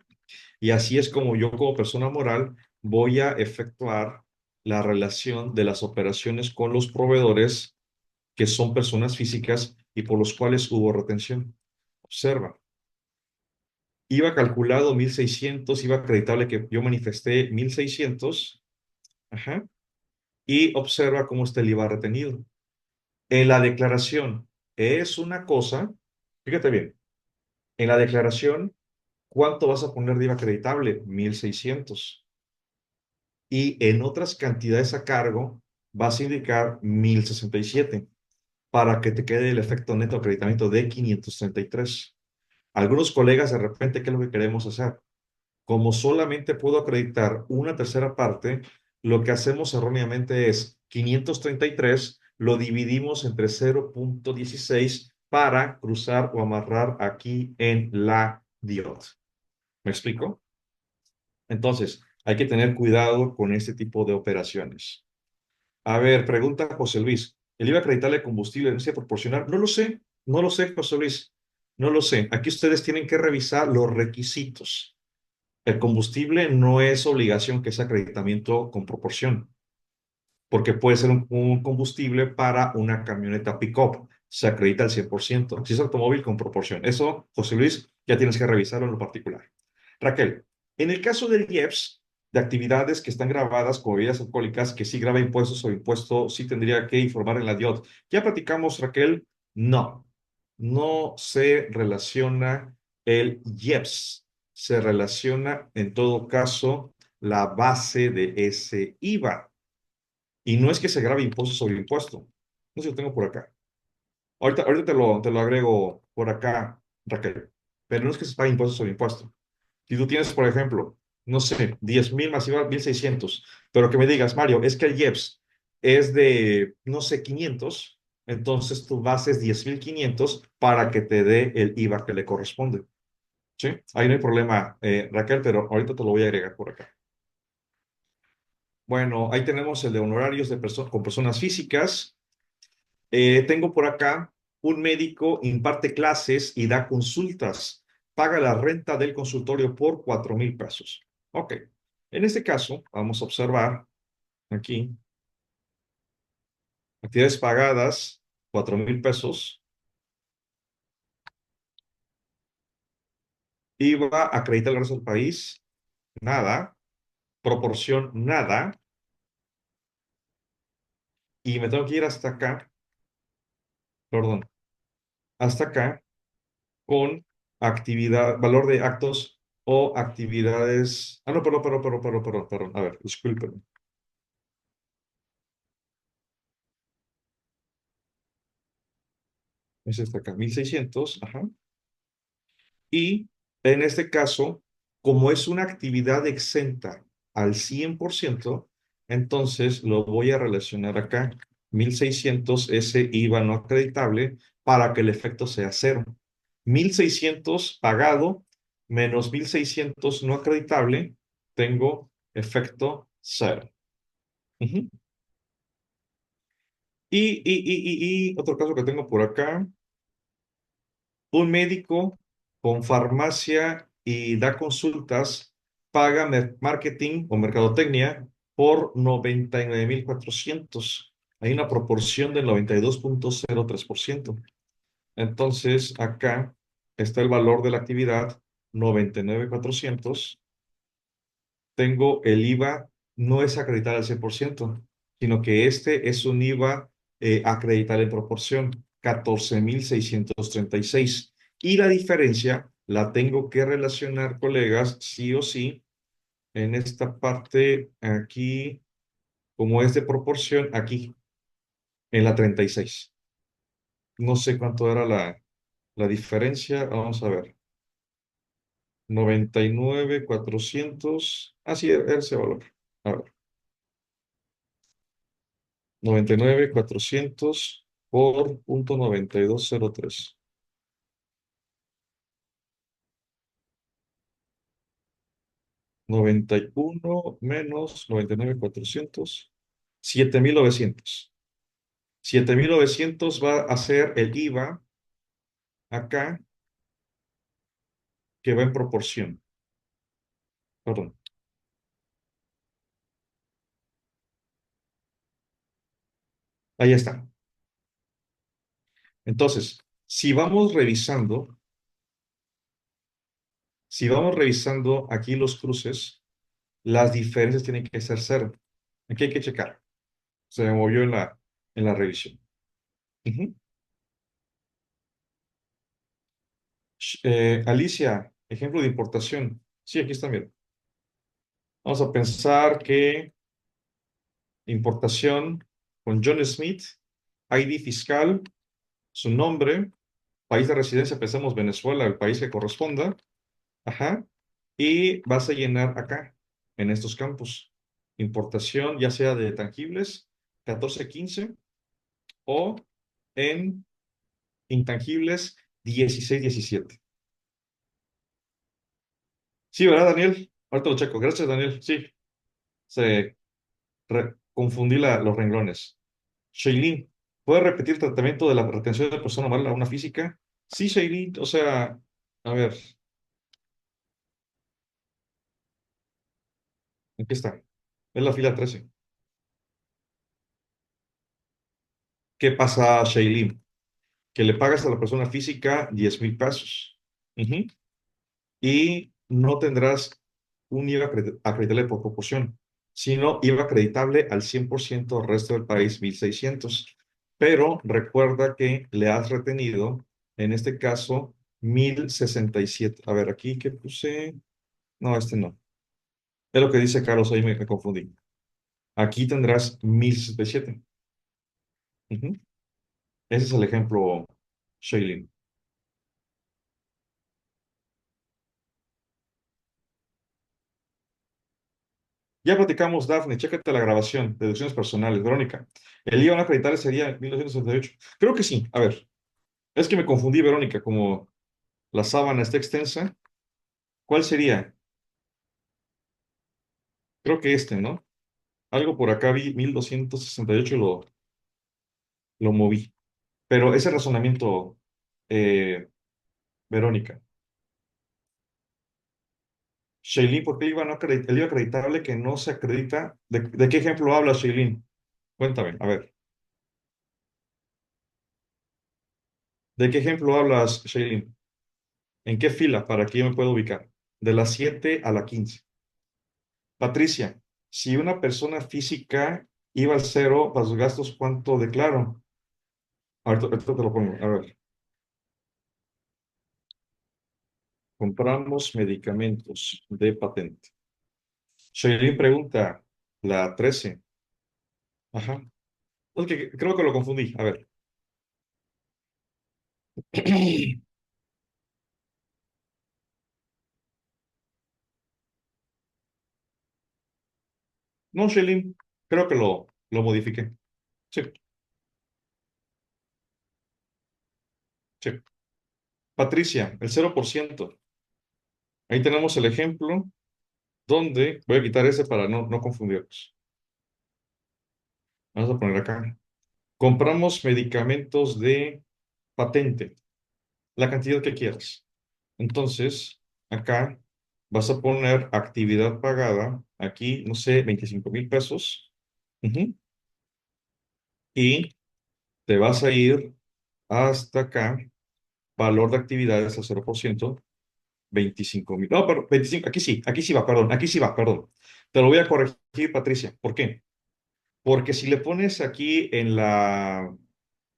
Y así es como yo como persona moral voy a efectuar la relación de las operaciones con los proveedores que son personas físicas y por los cuales hubo retención. Observa, IVA calculado 1,600, IVA acreditable que yo manifesté 1,600. Ajá. Y observa cómo está el IVA retenido. En la declaración es una cosa, fíjate bien, en la declaración, ¿cuánto vas a poner de IVA acreditable? 1,600. Y en otras cantidades a cargo vas a indicar 1,067 para que te quede el efecto neto de acreditamiento de 533. Algunos colegas de repente, ¿qué es lo que queremos hacer? Como solamente puedo acreditar una tercera parte, lo que hacemos erróneamente es 533 lo dividimos entre 0,16 para cruzar o amarrar aquí en la DIOT. ¿Me explico? Entonces, hay que tener cuidado con este tipo de operaciones. A ver, pregunta José Luis. ¿El IVA acreditable de combustible debe ser proporcional? No lo sé, no lo sé, José Luis. No lo sé. Aquí ustedes tienen que revisar los requisitos. El combustible no es obligación que sea acreditamiento con proporción, porque puede ser un combustible para una camioneta pick-up. Se acredita al 100%. Si es automóvil, con proporción. Eso, José Luis, ya tienes que revisarlo en lo particular. Raquel, en el caso del IEPS, de actividades que están grabadas como bebidas alcohólicas, que sí graba impuestos o impuesto, sí tendría que informar en la DIOT. Ya platicamos, Raquel, no, no se relaciona el IEPS, se relaciona en todo caso la base de ese IVA. Y no es que se grabe impuesto sobre impuesto. No sé si lo tengo por acá. Ahorita te lo agrego por acá, Raquel. Pero no es que se pague impuesto sobre impuesto. Si tú tienes, por ejemplo, no sé, 10,000 más IVA, 1,600, pero que me digas, Mario, es que el IEPS es de, no sé, 500, entonces tu base es 10,500 para que te dé el IVA que le corresponde. ¿Sí? Ahí no hay problema, Raquel, pero ahorita te lo voy a agregar por acá. Bueno, ahí tenemos el de honorarios de con personas físicas. Tengo por acá un médico imparte clases y da consultas. Paga la renta del consultorio por 4,000 pesos. Ok. En este caso, vamos a observar aquí, actividades pagadas, 4,000 pesos. IVA acredita el resto del país, nada. Proporción, nada. y me tengo que ir hasta acá, perdón, hasta acá con actividad, valor de actos o actividades. Ah, no, perdón. A ver, disculpen. Es esta acá, 1600, ajá. Y en este caso, como es una actividad exenta al 100%, entonces lo voy a relacionar acá. 1600 ese IVA no acreditable para que el efecto sea cero. 1600 pagado menos 1600 no acreditable, tengo efecto cero. Ujú. Y otro caso que tengo por acá. Un médico con farmacia y da consultas paga marketing o mercadotecnia por 99,400. Hay una proporción del 92,03%. Entonces, acá está el valor de la actividad 99,400. Tengo el IVA, no es acreditado al 100%, sino que este es un IVA acreditado en proporción, 14,636. Y la diferencia la tengo que relacionar, colegas, sí o sí, en esta parte aquí, como es de proporción, aquí, en la 36. No sé cuánto era la diferencia, vamos a ver. 99,400. Ah, sí, era ese valor. A ver. 99,400 por punto 9203. 91 menos 99,400. 7,900. 7,900 va a ser el IVA acá, que va en proporción. Perdón. Ahí está. Entonces, si vamos revisando aquí los cruces, las diferencias tienen que ser cero. Aquí hay que checar. Se me movió en la revisión. Ujú. Alicia, ejemplo de importación. Sí, aquí está, bien. Vamos a pensar que importación con John Smith, ID fiscal, su nombre, país de residencia, pensamos Venezuela, el país que corresponda. Ajá. Y vas a llenar acá, en estos campos. Importación, ya sea de tangibles, 1415, o en intangibles, 1617. Sí, ¿verdad, Daniel? Ahorita lo checo. Gracias, Daniel. Sí, se confundí los renglones. Shailene, ¿puede repetir tratamiento de la retención de persona moral a una física? Sí, Shailene, o sea, a ver, aquí está. Es la fila 13. ¿Qué pasa, Shailene? Que le pagas a la persona física 10,000 pesos. Ujú. Y no tendrás un IVA acreditable por proporción, sino IVA acreditable al 100% al resto del país, 1,600. Pero recuerda que le has retenido, en este caso, 1,067. A ver, aquí que puse. No, este no. Es lo que dice Carlos, ahí me confundí. Aquí tendrás 1,067. Ujú. Ese es el ejemplo, Shailene. Ya platicamos, Dafne, chécate la grabación, deducciones personales, Verónica. El IVA no acreditable sería 1968. Creo que sí. A ver, es que me confundí, Verónica, como la sábana está extensa. ¿Cuál sería? Creo que este, ¿no? Algo por acá vi 1268 y lo moví. Pero ese razonamiento, eh, Verónica. Shailene, ¿por qué el IVA acreditable que no se acredita? ¿De qué ejemplo habla Shailene? Cuéntame, a ver. ¿De qué ejemplo hablas, Shailene? ¿En qué fila para que yo me pueda ubicar? De la 7 a la 15. Patricia, si una persona física IVA al cero, para sus gastos, ¿cuánto declaro? Ahorita te lo pongo. A ver, compramos medicamentos de patente. Shailene pregunta, la 13. Ajá. Es que creo que lo confundí. A ver. No, Shailene, creo que lo modifiqué. Sí, sí. Patricia, el 0%. Ahí tenemos el ejemplo donde voy a quitar ese para no confundirnos. Vamos a poner acá. Compramos medicamentos de patente, la cantidad que quieras. Entonces, acá vas a poner actividad pagada, aquí, no sé, 25,000 pesos. Ujú. Y te vas a ir hasta acá, valor de actividades a 0%, 25,000. No, perdón, 25, aquí sí va, perdón, aquí sí va, perdón. Te lo voy a corregir, Patricia. ¿Por qué? Porque si le pones aquí en la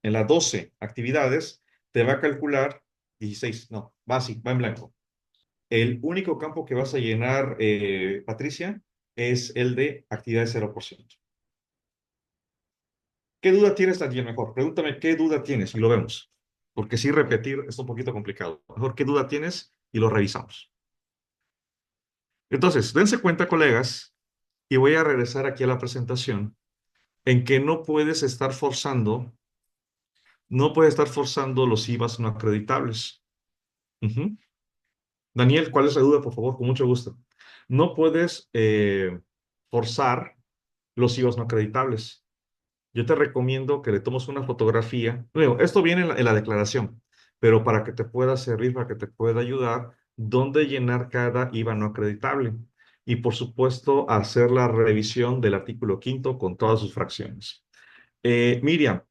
12 actividades, te va a calcular 16. No, va así, va en blanco. El único campo que vas a llenar, Patricia, es el de actividades 0%. ¿Qué duda tienes, Daniel? Mejor, pregúntame qué duda tienes y lo vemos. Porque sí, repetir es un poquito complicado. Mejor, ¿qué duda tienes? Y lo revisamos. Entonces, dense cuenta, colegas, y voy a regresar aquí a la presentación, en que no puedes estar forzando los IVAs no acreditables. Ujú. Daniel, ¿cuál es la duda, por favor? Con mucho gusto. No puedes forzar los IVAs no acreditables. Yo te recomiendo que le tomes una fotografía. Luego, esto viene en la declaración, pero para que te pueda servir, para que te pueda ayudar, dónde llenar cada IVA no acreditable. Y por supuesto, hacer la revisión del artículo quinto con todas sus fracciones. Miriam,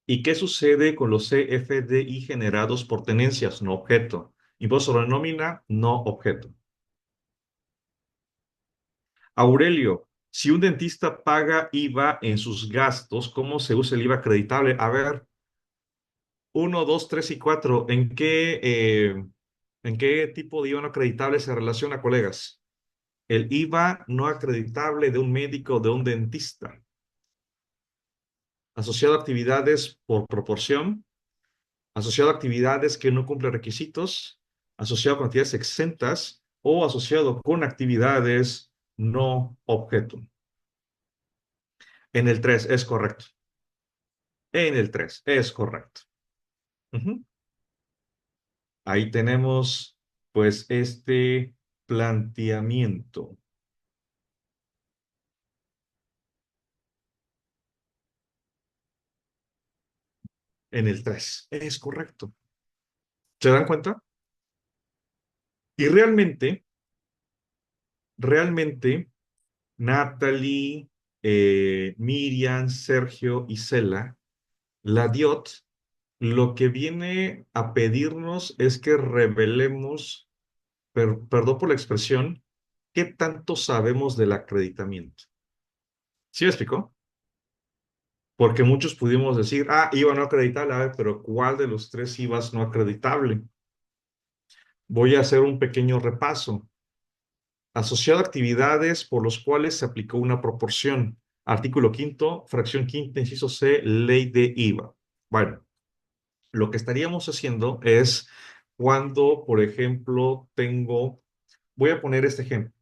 ¿y qué sucede con los CFDI generados por tenencias, no objeto? Impuesto sobre nómina, no objeto. Aurelio, si un dentista paga IVA en sus gastos, ¿cómo se usa el IVA acreditable? A ver, uno, dos, tres y cuatro. ¿En qué tipo de IVA no acreditable se relaciona, colegas? El IVA no acreditable de un médico, de un dentista, asociado a actividades por proporción, asociado a actividades que no cumplen requisitos, asociado con actividades exentas o asociado con actividades no objeto. En el 3 es correcto. En el 3 es correcto. Ujú. Ahí tenemos pues este planteamiento. En el 3 es correcto. ¿Se dan cuenta? Y realmente, Natalie, Miriam, Sergio y Cela, la DIOT, lo que viene a pedirnos es que revelemos, perdón por la expresión, qué tanto sabemos del acreditamiento. ¿Sí me explicó? Porque muchos pudimos decir, IVA no acreditable, a ver, pero ¿cuál de los tres IVAs no acreditable? Voy a hacer un pequeño repaso. Asociado a actividades por los cuales se aplicó una proporción. Artículo quinto, fracción quinta, inciso C, ley de IVA. Bueno, lo que estaríamos haciendo es cuando, por ejemplo, voy a poner este ejemplo,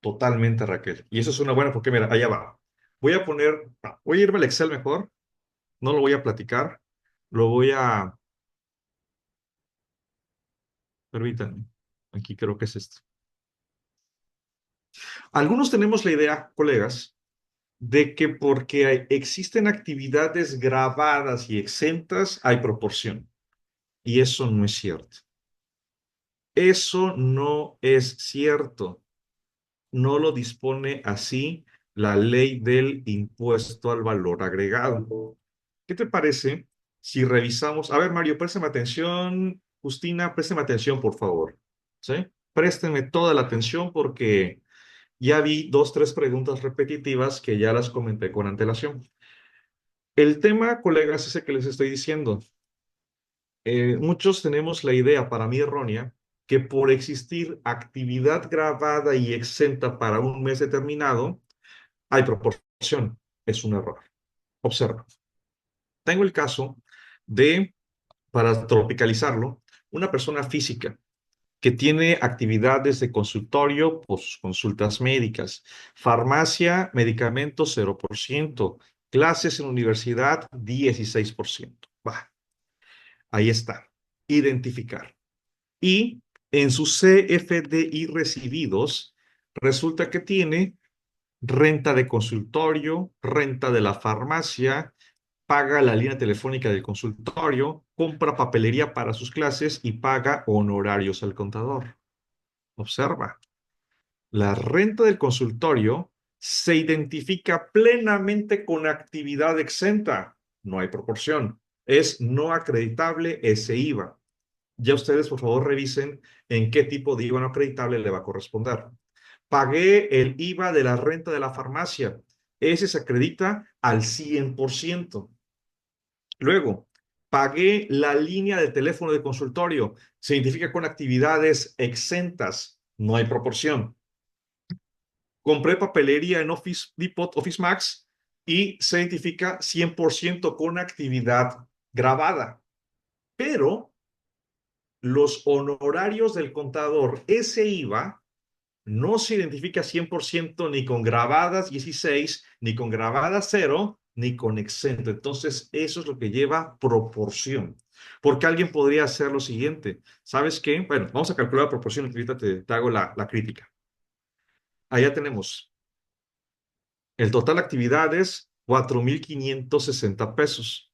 totalmente, Raquel. Y eso es una buena porque, mira, allá va. Voy a irme al Excel mejor, no lo voy a platicar, lo voy a, permítanme, aquí creo que es esto. Algunos tenemos la idea, colegas, de que porque existen actividades grabadas y exentas, hay proporción. Y eso no es cierto. Eso no es cierto. No lo dispone así la ley del impuesto al valor agregado. ¿Qué te parece si revisamos? A ver, Mario, préstame atención. Justina, préstame atención, por favor. ¿Sí? Préstenme toda la atención porque Ya vi dos, tres preguntas repetitivas que ya las comenté con antelación. El tema, colegas, es el que les estoy diciendo. Muchos tenemos la idea, para mí errónea, que por existir actividad grabada y exenta para un mes determinado, hay proporción. Es un error. Observa. Tengo el caso de, para tropicalizarlo, una persona física que tiene actividades de consultorio por sus consultas médicas, farmacia, medicamentos 0%, clases en universidad 16%. Va, ahí está. Identificar. Y en sus CFDI recibidos, resulta que tiene renta de consultorio, renta de la farmacia, paga la línea telefónica del consultorio, compra papelería para sus clases y paga honorarios al contador. Observa, la renta del consultorio se identifica plenamente con actividad exenta. No hay proporción. Es no acreditable ese IVA. Ya ustedes, por favor, revisen en qué tipo de IVA no acreditable le va a corresponder. Pagué el IVA de la renta de la farmacia. Ese se acredita al 100%. Luego, pagué la línea de teléfono de consultorio. Se identifica con actividades exentas. No hay proporción. Compré papelería en Office Depot, Office Max y se identifica 100% con actividad grabada. Pero los honorarios del contador, ese IVA, no se identifica 100% ni con grabadas 16, ni con grabadas 0, ni con exento. Entonces, eso es lo que lleva proporción. Porque alguien podría hacer lo siguiente. ¿Sabes qué? Bueno, vamos a calcular la proporción y ahorita te hago la crítica. Allá tenemos el total de actividades, 4,560 pesos.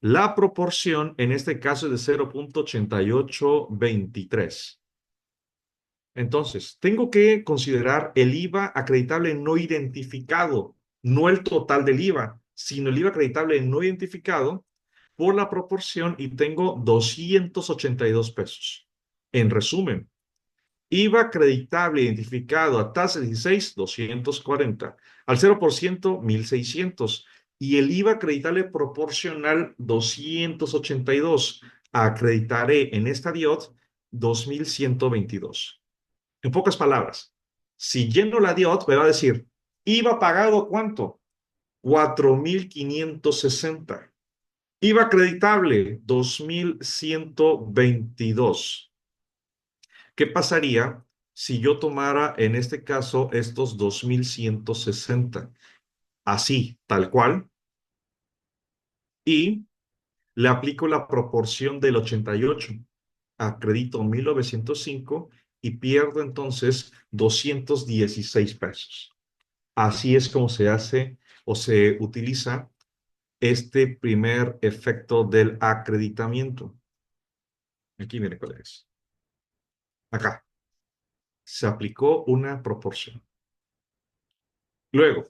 La proporción en este caso es de 0,8823. Entonces, tengo que considerar el IVA acreditable no identificado, no el total del IVA, sino el IVA acreditable no identificado por la proporción y tengo 282 pesos. En resumen, IVA acreditable identificado a tasa 16, 240. Al 0%, 1,600. Y el IVA acreditable proporcional, 282. Acreditaré en esta DIOT 2,122. En pocas palabras, si lleno la DIOT, me va a decir, IVA pagado, ¿cuánto? 4,560. IVA acreditable, 2,122. ¿Qué pasaría si yo tomara en este caso estos 2,160? Así, tal cual, y le aplico la proporción del 88. Acredito 1,905 y pierdo entonces 216 pesos. Así es como se hace o se utiliza este primer efecto del acreditamiento. Aquí miren cuál es. Acá se aplicó una proporción. Luego,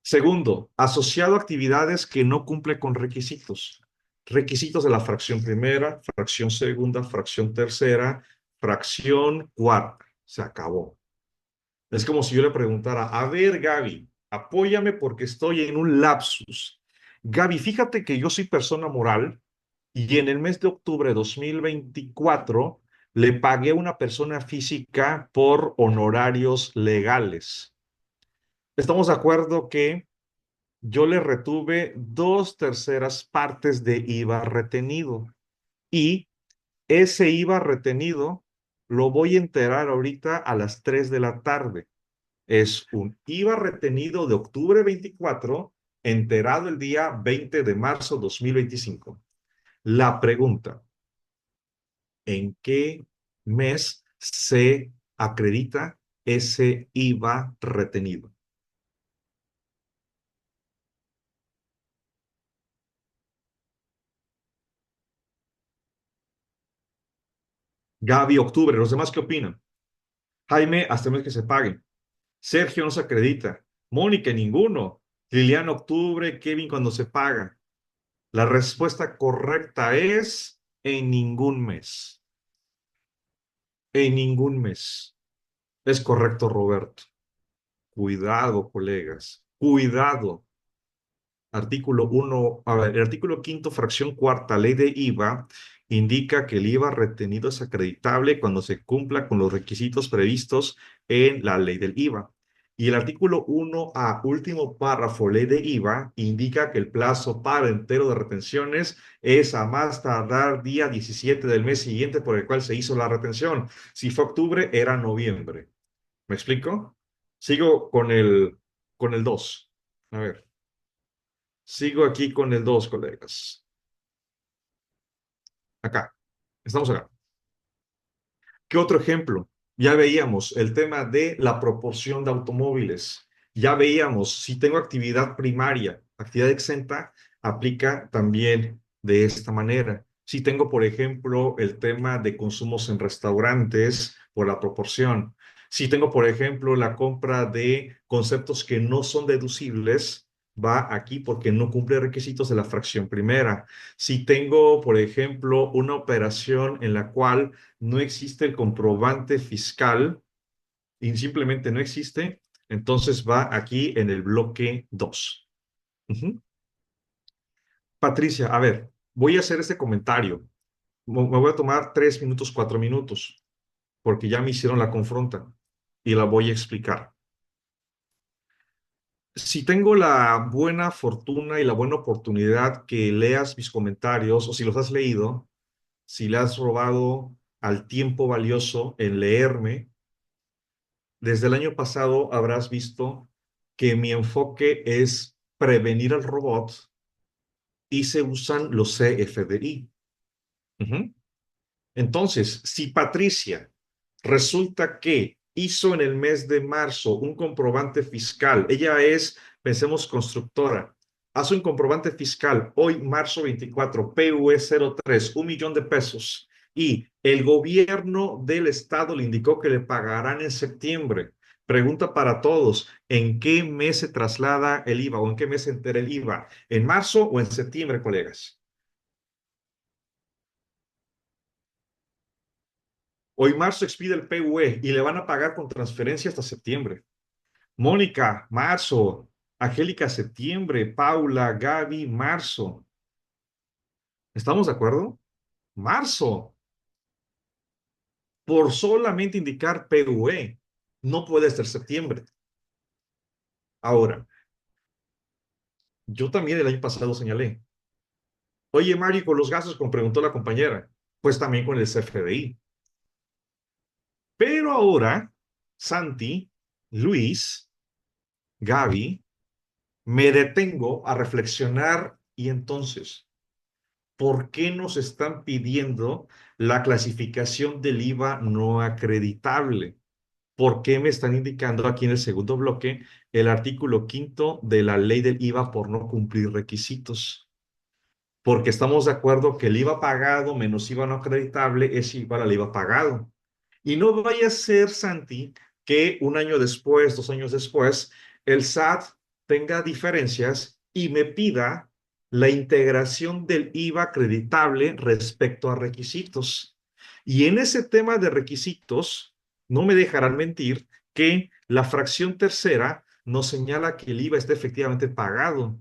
segundo, asociado a actividades que no cumple con requisitos. Requisitos de la fracción primera, fracción segunda, fracción tercera, fracción cuarta. Se acabó. Es como si yo le preguntara, a ver, Gaby, apóyame porque estoy en un lapsus. Gaby, fíjate que yo soy persona moral y en el mes de octubre de 2024 le pagué a una persona física por honorarios legales. Estamos de acuerdo que yo le retuve 2/3 de IVA retenido y ese IVA retenido lo voy a enterar ahorita a las 3 de la tarde. Es un IVA retenido de octubre 24, enterado el día 20 de marzo 2025. La pregunta, ¿en qué mes se acredita ese IVA retenido? Gaby, octubre. ¿Los demás qué opinan? Jaime, hasta el mes que se pague. Sergio no se acredita. Mónica, ninguno. Liliana, octubre. Kevin, cuando se paga. La respuesta correcta es en ningún mes. En ningún mes. Es correcto, Roberto. Cuidado, colegas. Cuidado. Artículo 1, a ver, el artículo quinto, fracción cuarta, ley de IVA, indica que el IVA retenido es acreditable cuando se cumpla con los requisitos previstos en la ley del IVA. Y el artículo 1A, último párrafo, ley de IVA, indica que el plazo para entero de retenciones es a más tardar día 17 del mes siguiente por el cual se hizo la retención. Si fue octubre, era noviembre. ¿Me explico? Sigo con el 2. A ver. Sigo aquí con el 2, colegas. Acá. Estamos acá. ¿Qué otro ejemplo? Ya veíamos el tema de la proporción de automóviles. Ya veíamos, si tengo actividad primaria, actividad exenta, aplica también de esta manera. Si tengo, por ejemplo, el tema de consumos en restaurantes por la proporción. Si tengo, por ejemplo, la compra de conceptos que no son deducibles, va aquí porque no cumple requisitos de la fracción primera. Si tengo, por ejemplo, una operación en la cual no existe el comprobante fiscal y simplemente no existe, entonces va aquí en el bloque 2. Ujú. Patricia, a ver, voy a hacer este comentario. Me voy a tomar 3 minutos, 4 minutos, porque ya me hicieron la confronta y la voy a explicar. Si tengo la buena fortuna y la buena oportunidad que leas mis comentarios, o si los has leído, si le has robado al tiempo valioso en leerme, desde el año pasado habrás visto que mi enfoque es prevenir al robot y se usan los CFDI. Ujú. Entonces, si Patricia resulta que hizo en el mes de marzo un comprobante fiscal, ella es, pensemos, constructora, hace un comprobante fiscal hoy, marzo 24, PUE 03, 1 millón de pesos, y el gobierno del estado le indicó que le pagarán en septiembre. Pregunta para todos, ¿en qué mes se traslada el IVA o en qué mes se entera el IVA? ¿En marzo o en septiembre, colegas? Hoy marzo expide el PUE y le van a pagar con transferencia hasta septiembre. Mónica, marzo. Angélica, septiembre. Paula, Gaby, marzo. ¿Estamos de acuerdo? Marzo. Por solamente indicar PUE. No puede ser septiembre. Ahora, yo también el año pasado señalé. Oye, Mario, con los gastos, como preguntó la compañera, pues también con el CFDI. Pero ahora, Santi, Luis, Gaby, me detengo a reflexionar y entonces, ¿por qué nos están pidiendo la clasificación del IVA no acreditable? ¿Por qué me están indicando aquí en el segundo bloque el artículo quinto de la ley del IVA por no cumplir requisitos? Porque estamos de acuerdo que el IVA pagado menos IVA no acreditable es igual al IVA pagado. Y no vaya a ser, Santi, que un año después, 2 años después, el SAT tenga diferencias y me pida la integración del IVA acreditable respecto a requisitos. Y en ese tema de requisitos, no me dejarán mentir que la fracción tercera nos señala que el IVA está efectivamente pagado.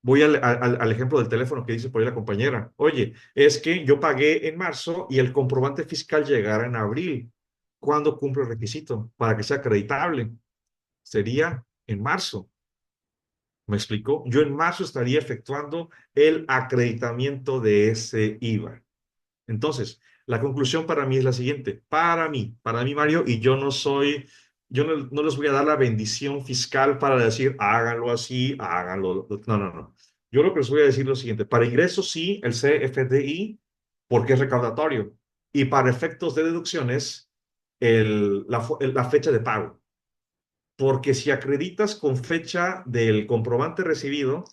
Voy al ejemplo del teléfono que dice por ahí la compañera. Oye, es que yo pagué en marzo y el comprobante fiscal llegará en abril. ¿Cuándo cumple el requisito para que sea acreditable? Sería en marzo. ¿Me explicó? Yo en marzo estaría efectuando el acreditamiento de ese IVA. Entonces, la conclusión para mí es la siguiente. Para mí, Mario, y yo no les voy a dar la bendición fiscal para decir, háganlo así, háganlo. No, no, no. Yo lo que les voy a decir es lo siguiente. Para ingresos, sí, el CFDI, porque es recaudatorio. Y para efectos de deducciones, la fecha de pago. Porque si acreditas con fecha del comprobante recibido,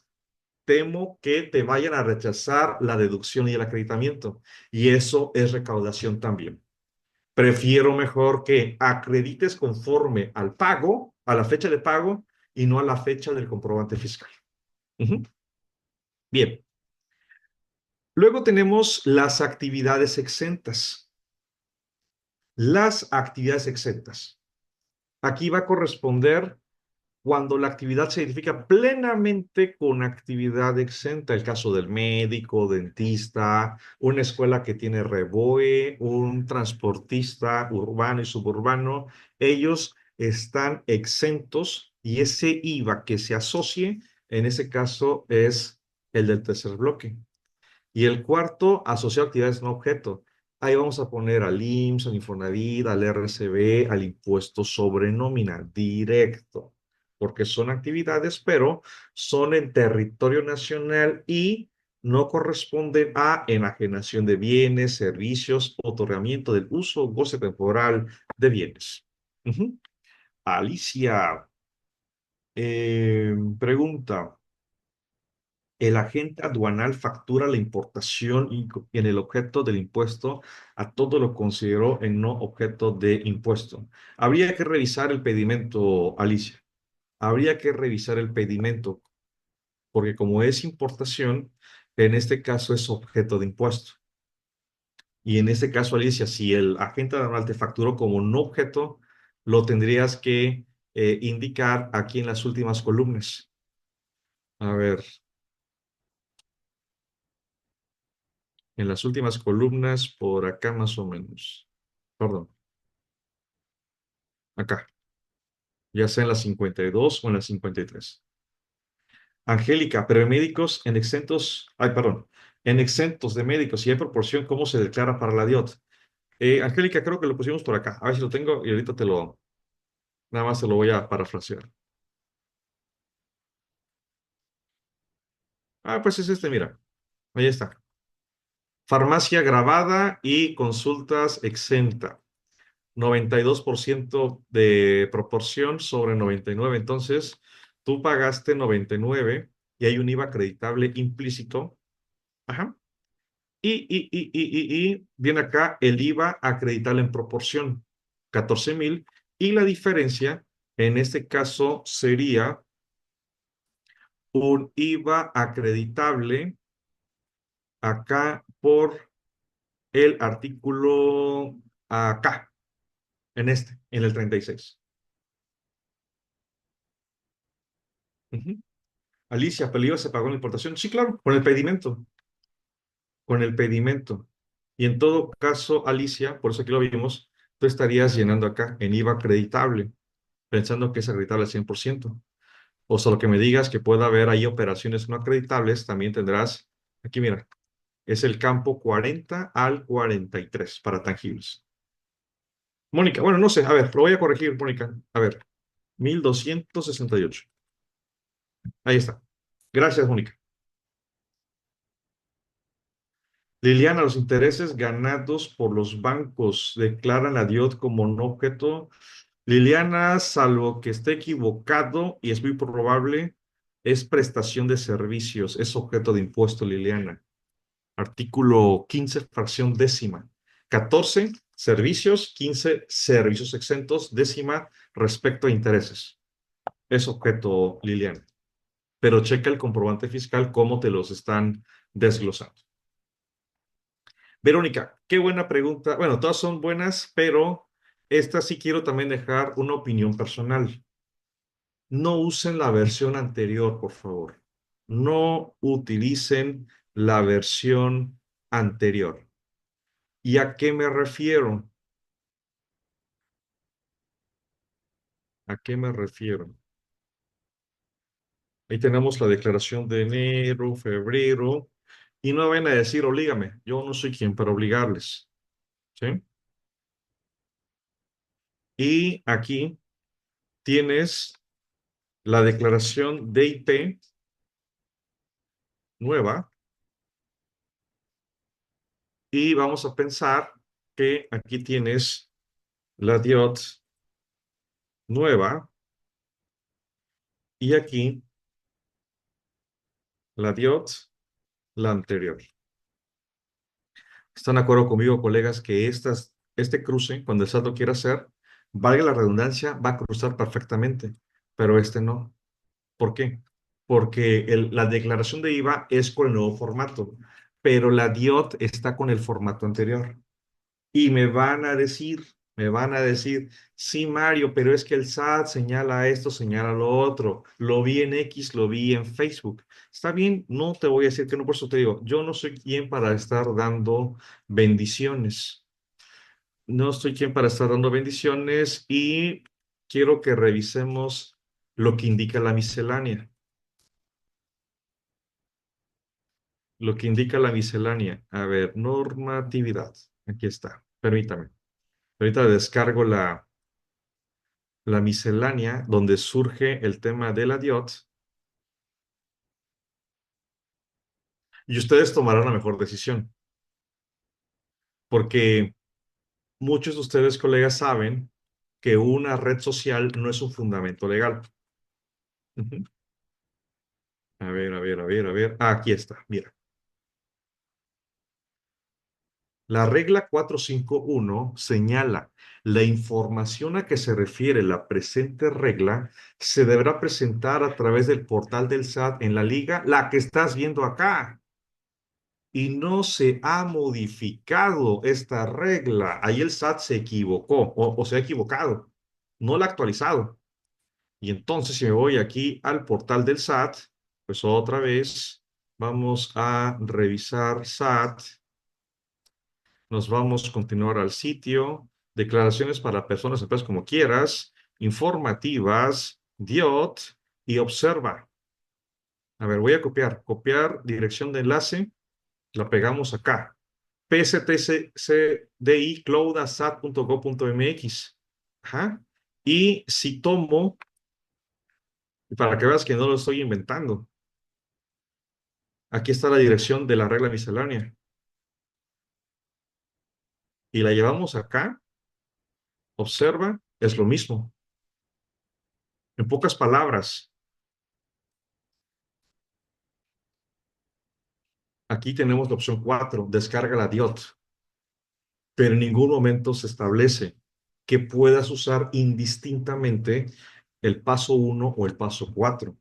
temo que te vayan a rechazar la deducción y el acreditamiento. Y eso es recaudación también. Prefiero mejor que acredites conforme al pago, a la fecha de pago, y no a la fecha del comprobante fiscal. Ujú. Bien. Luego tenemos las actividades exentas. Las actividades exentas. aquí va a corresponder cuando la actividad se identifica plenamente con actividad exenta, el caso del médico, dentista, una escuela que tiene REBOE, un transportista urbano y suburbano, ellos están exentos y ese IVA que se asocie, en ese caso es el del tercer bloque. Y el cuarto, asociado a actividades no objeto. Ahí vamos a poner al IMSS, al Infonavit, al RCB, al impuesto sobre nómina directo, porque son actividades, pero son en territorio nacional y no corresponden a enajenación de bienes, servicios, otorgamiento del uso o goce temporal de bienes. Ujú. Alicia, pregunta. El agente aduanal factura la importación y en el objeto del impuesto a todo lo consideró en no objeto de impuesto. Habría que revisar el pedimento, Alicia. Habría que revisar el pedimento, porque como es importación, en este caso es objeto de impuesto. Y en este caso, Alicia, si el agente aduanal te facturó como no objeto, lo tendrías que indicar aquí en las últimas columnas. A ver, en las últimas columnas, por acá más o menos. Perdón, acá, ya sea en las 52 o en las 53. Angélica, premédicos en exentos, ay, perdón, en exentos de médicos, y hay proporción, ¿cómo se declara para la DIOT? Angélica, creo que lo pusimos por acá. A ver si lo tengo y ahorita nada más te lo voy a parafrasear. Ah, pues es este, mira, ahí está. Farmacia grabada y consultas exenta. 92% de proporción sobre 99. Entonces, tú pagaste 99 y hay un IVA acreditable implícito. Ajá. Y viene acá el IVA acreditable en proporción, 14,000. Y la diferencia, en este caso, sería un IVA acreditable acá por el artículo acá, en el 36. Ujú. Alicia, ¿pero el IVA se pagó en la importación? Sí, claro, con el pedimento, con el pedimento. Y en todo caso, Alicia, por eso aquí lo vimos, tú estarías llenando acá en IVA acreditable, pensando que es acreditable al 100%. O sea, lo que me digas que pueda haber ahí operaciones no acreditables, también tendrás, aquí mira, es el campo 40 al 43 para tangibles. Mónica, bueno, no sé, a ver, lo voy a corregir, Mónica. A ver, 1268. Ahí está. Gracias, Mónica. Liliana, los intereses ganados por los bancos declaran la DIOT como no objeto. Liliana, salvo que esté equivocado, y es muy probable, es prestación de servicios, es objeto de impuesto, Liliana. Artículo 15, fracción décima. 14, servicios, 15, servicios exentos, décima, respecto a intereses. Es objeto, Liliana. Pero checa el comprobante fiscal cómo te los están desglosando. Verónica, qué buena pregunta. Bueno, todas son buenas, pero esta sí quiero también dejar una opinión personal. No usen la versión anterior, por favor. No utilicen la versión anterior. ¿Y a qué me refiero? ¿A qué me refiero? Ahí tenemos la declaración de enero, febrero, y no vayan a decir, oblígame. Yo no soy quien para obligarles. ¿Sí? Y aquí tienes la declaración de IP nueva y vamos a pensar que aquí tienes la DIOT nueva y aquí la DIOT, la anterior. ¿Están de acuerdo conmigo, colegas, que este cruce, cuando el SAT lo quiera hacer, valga la redundancia, va a cruzar perfectamente, pero este no? ¿Por qué? Porque la declaración de IVA es con el nuevo formato, pero la DIOT está con el formato anterior. Y me van a decir Me van a decir, sí, Mario, pero es que el SAT señala esto, señala lo otro. Lo vi en X, lo vi en Facebook. Está bien, no te voy a decir que no, por eso te digo, yo no soy quien para estar dando bendiciones. No estoy quien para estar dando bendiciones y quiero que revisemos lo que indica la miscelánea. Lo que indica la miscelánea. A ver, normatividad. Aquí está. Permítame. Ahorita descargo la miscelánea donde surge el tema de la DIOT y ustedes tomarán la mejor decisión. Porque muchos de ustedes, colegas, saben que una red social no es un fundamento legal. Ujú. A ver, a ver, a ver, a ver. Ah, aquí está. Mira. La regla 451 señala, la información a que se refiere la presente regla se deberá presentar a través del portal del SAT en la liga, la que estás viendo acá. Y no se ha modificado esta regla. Ahí el SAT se equivocó o se ha equivocado. No la ha actualizado. Y entonces, si me voy aquí al portal del SAT, pues otra vez vamos a revisar SAT. Nos vamos a continuar al sitio, declaraciones para personas, empresas como quieras, informativas, DIOT y observa. A ver, voy a copiar dirección de enlace, la pegamos acá. pstcdi.cloud.sat.gov.mx. Ajá. Y si tomo, para que veas que no lo estoy inventando, aquí está la dirección de la regla miscelánea. Y la llevamos acá, observa, es lo mismo. En pocas palabras, aquí tenemos la opción 4, descarga la DIOT, pero en ningún momento se establece que puedas usar indistintamente el paso 1 o el paso 4.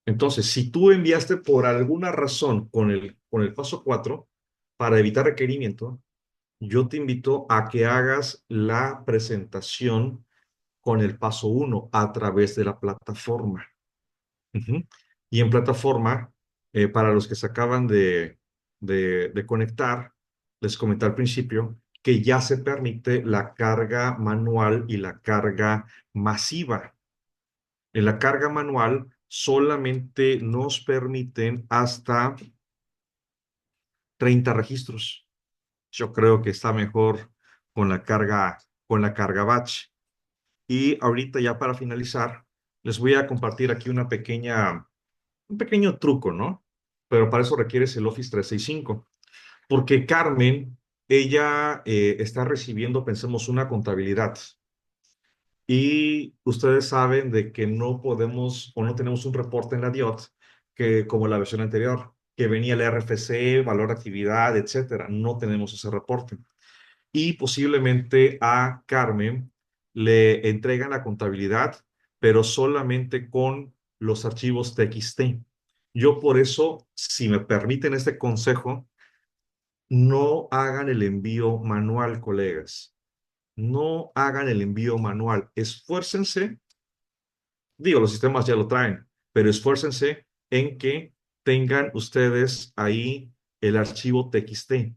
Entonces, si tú enviaste por alguna razón con el paso 4 para evitar requerimiento, yo te invito a que hagas la presentación con el paso 1 a través de la plataforma. Ujú. Y en plataforma, para los que se acaban de conectar, les comenté al principio que ya se permite la carga manual y la carga masiva. En la carga manual solamente nos permiten hasta 30 registros. Yo creo que está mejor con la carga batch. Y ahorita ya para finalizar, les voy a compartir aquí un pequeño truco, ¿no? Pero para eso requieres el Office 365. Porque Carmen, ella está recibiendo, pensemos, una contabilidad. Y ustedes saben de que no podemos o no tenemos un reporte en la DIOT que como la versión anterior, que venía el RFC, valor de actividad, etcétera. No tenemos ese reporte. Y posiblemente a Carmen le entregan la contabilidad, pero solamente con los archivos TXT. Yo por eso, si me permiten este consejo, no hagan el envío manual, colegas. No hagan el envío manual. Esfuércense, digo, los sistemas ya lo traen, pero esfuércense en que tengan ustedes ahí el archivo TXT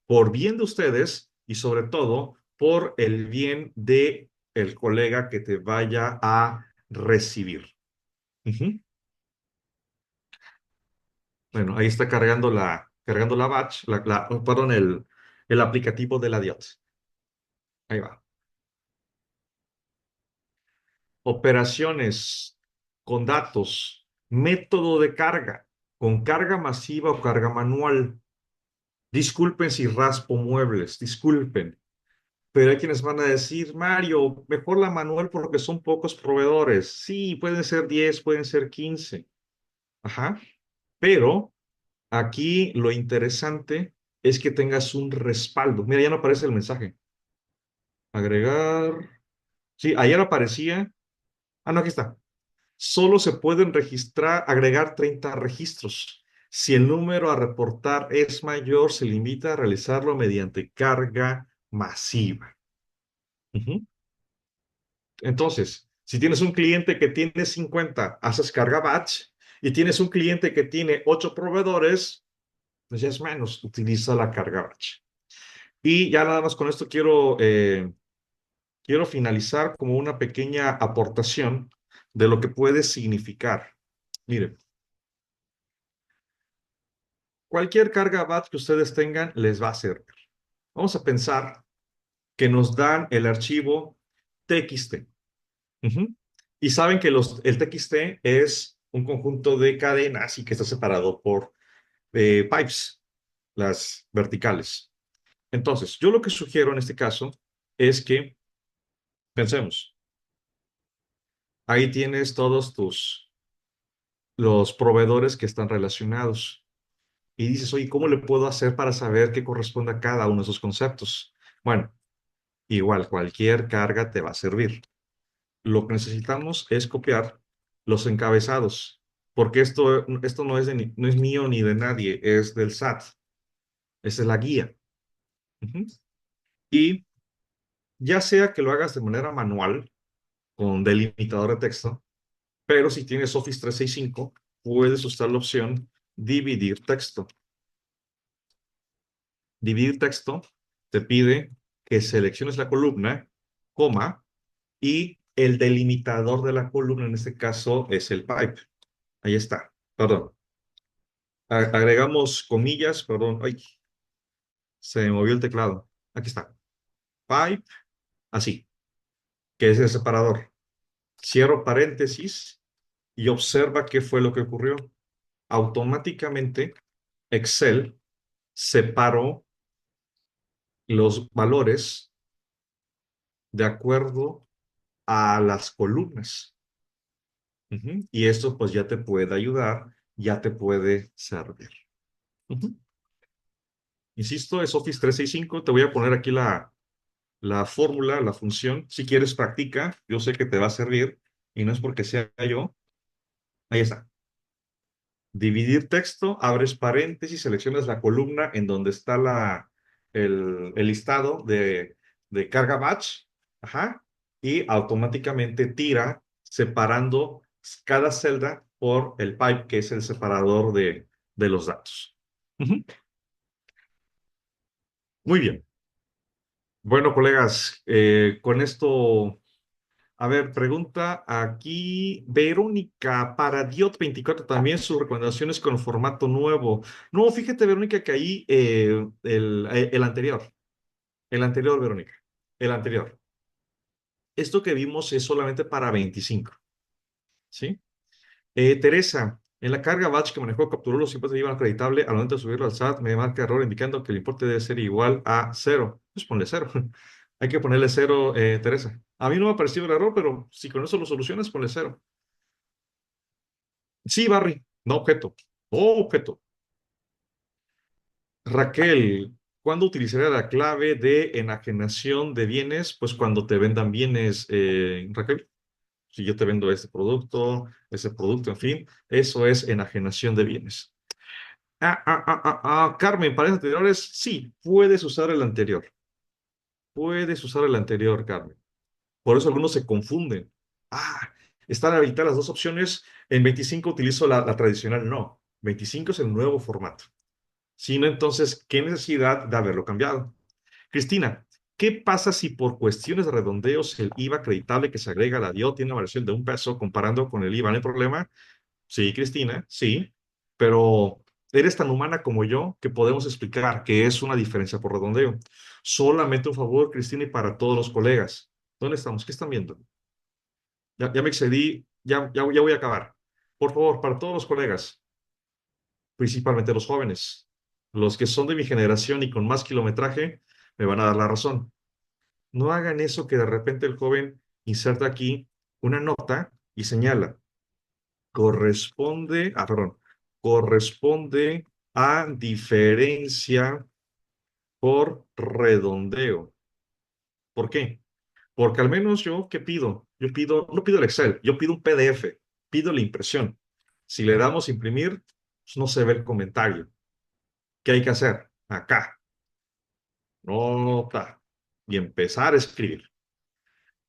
por bien de ustedes y sobre todo por el bien de el colega que te vaya a recibir. Ujú. Bueno, ahí está cargando la batch, perdón, el aplicativo de la DIOT. Ahí va. Operaciones con datos, método de carga, con carga masiva o carga manual. Disculpen si raspo muebles, disculpen. Pero hay quienes van a decir, Mario, mejor la manual porque son pocos proveedores. Sí, pueden ser 10, pueden ser 15. Ajá. Pero aquí lo interesante es que tengas un respaldo. Mira, ya no aparece el mensaje. Agregar. Sí, ayer aparecía. Ah, no, aquí está. Solo se pueden agregar 30 registros. Si el número a reportar es mayor, se limita a realizarlo mediante carga masiva. Ujú. Entonces, si tienes un cliente que tiene 50, haces carga batch, y tienes un cliente que tiene 8 proveedores, pues ya es menos, utiliza la carga batch. Y ya nada más con esto quiero finalizar como una pequeña aportación de lo que puede significar. Miren, cualquier carga batch que ustedes tengan les va a servir. Vamos a pensar que nos dan el archivo TXT. Ujú. Y saben que el TXT es un conjunto de cadenas y que está separado por pipes, las verticales. Entonces, yo lo que sugiero en este caso es que pensemos, ahí tienes todos los proveedores que están relacionados. Y dices, oye, ¿cómo le puedo hacer para saber qué corresponde a cada uno de esos conceptos? Bueno, igual, cualquier carga te va a servir. Lo que necesitamos es copiar los encabezados, porque esto no es, no es mío ni de nadie, es del SAT. Esa es la guía. Ujú. Y ya sea que lo hagas de manera manual, con delimitador de texto, pero si tienes Office 365, puedes usar la opción dividir texto. Dividir texto te pide que selecciones la columna, coma, y el delimitador de la columna, en este caso, es el pipe. Ahí está. Perdón. Agregamos comillas, perdón. Ay, se me movió el teclado. Aquí está. Pipe, así, que es el separador. Cierro paréntesis y observa qué fue lo que ocurrió. Automáticamente, Excel separó los valores de acuerdo a las columnas. Ujú. Y esto pues ya te puede ayudar, ya te puede servir. Ujú. Insisto, es Office 365. Te voy a poner aquí la fórmula, la función. Si quieres, practica. Yo sé que te va a servir y no es porque sea yo. Ahí está. Dividir texto, abres paréntesis, seleccionas la columna en donde está el listado de carga batch. Ajá. Y automáticamente tira separando cada celda por el pipe, que es el separador de los datos. Ujú. Muy bien. Bueno, colegas, con esto, a ver, pregunta aquí Verónica, para Diot 24 también sus recomendaciones con formato nuevo. No, fíjate, Verónica, que ahí el anterior, Verónica, el anterior. Esto que vimos es solamente para 25, ¿sí? Teresa, en la carga batch que manejó, capturó los impuestos de IVA acreditable. Al momento de subirlo al SAT, me marca error indicando que el importe debe ser igual a cero. Pues ponle cero. Hay que ponerle cero, Teresa. A mí no me ha parecido el error, pero si con eso lo solucionas, ponle cero. Sí, Barry, no objeto. Oh, objeto. Raquel, ¿cuándo utilizaré la clave de enajenación de bienes? Pues cuando te vendan bienes, Raquel. Si yo te vendo ese producto, en fin, eso es enajenación de bienes. Carmen, para anteriores, sí, puedes usar el anterior. Puedes usar el anterior, Carmen. Por eso algunos se confunden. Ah, están habilitadas las dos opciones. En 25 utilizo la tradicional. No, 25 es el nuevo formato. Si no, entonces, ¿qué necesidad de haberlo cambiado? Cristina, ¿qué pasa si por cuestiones de redondeos el IVA acreditable que se agrega a la DIO tiene una variación de un peso comparando con el IVA? ¿No hay problema? Sí, Cristina, sí, pero eres tan humana como yo que podemos explicar que es una diferencia por redondeo. Solamente un favor, Cristina, y para todos los colegas. ¿Dónde estamos? ¿Qué están viendo? Ya me excedí, ya voy a acabar. Por favor, para todos los colegas, principalmente los jóvenes, los que son de mi generación y con más kilometraje, me van a dar la razón. No hagan eso que de repente el joven inserta aquí una nota y señala. Perdón, corresponde a diferencia por redondeo. ¿Por qué? Porque al menos yo, ¿qué pido? No pido el Excel, yo pido un PDF, pido la impresión. Si le damos imprimir, pues no se ve el comentario. ¿Qué hay que hacer? Acá, nota, y empezar a escribir.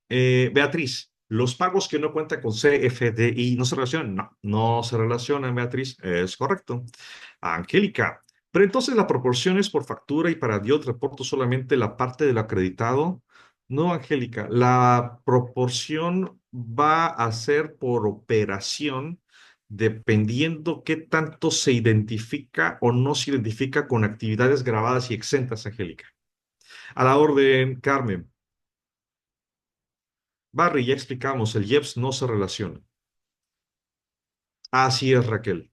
Beatriz, los pagos que no cuentan con CFDI no se relacionan. No, no se relacionan, Beatriz. Es correcto. Angélica, pero entonces la proporción es por factura y para Dios reporto solamente la parte del acreditado. No, Angélica, la proporción va a ser por operación dependiendo qué tanto se identifica o no se identifica con actividades grabadas y exentas, Angélica. A la orden, Carmen. Barry, ya explicamos, el IEPS no se relaciona. Así es, Raquel.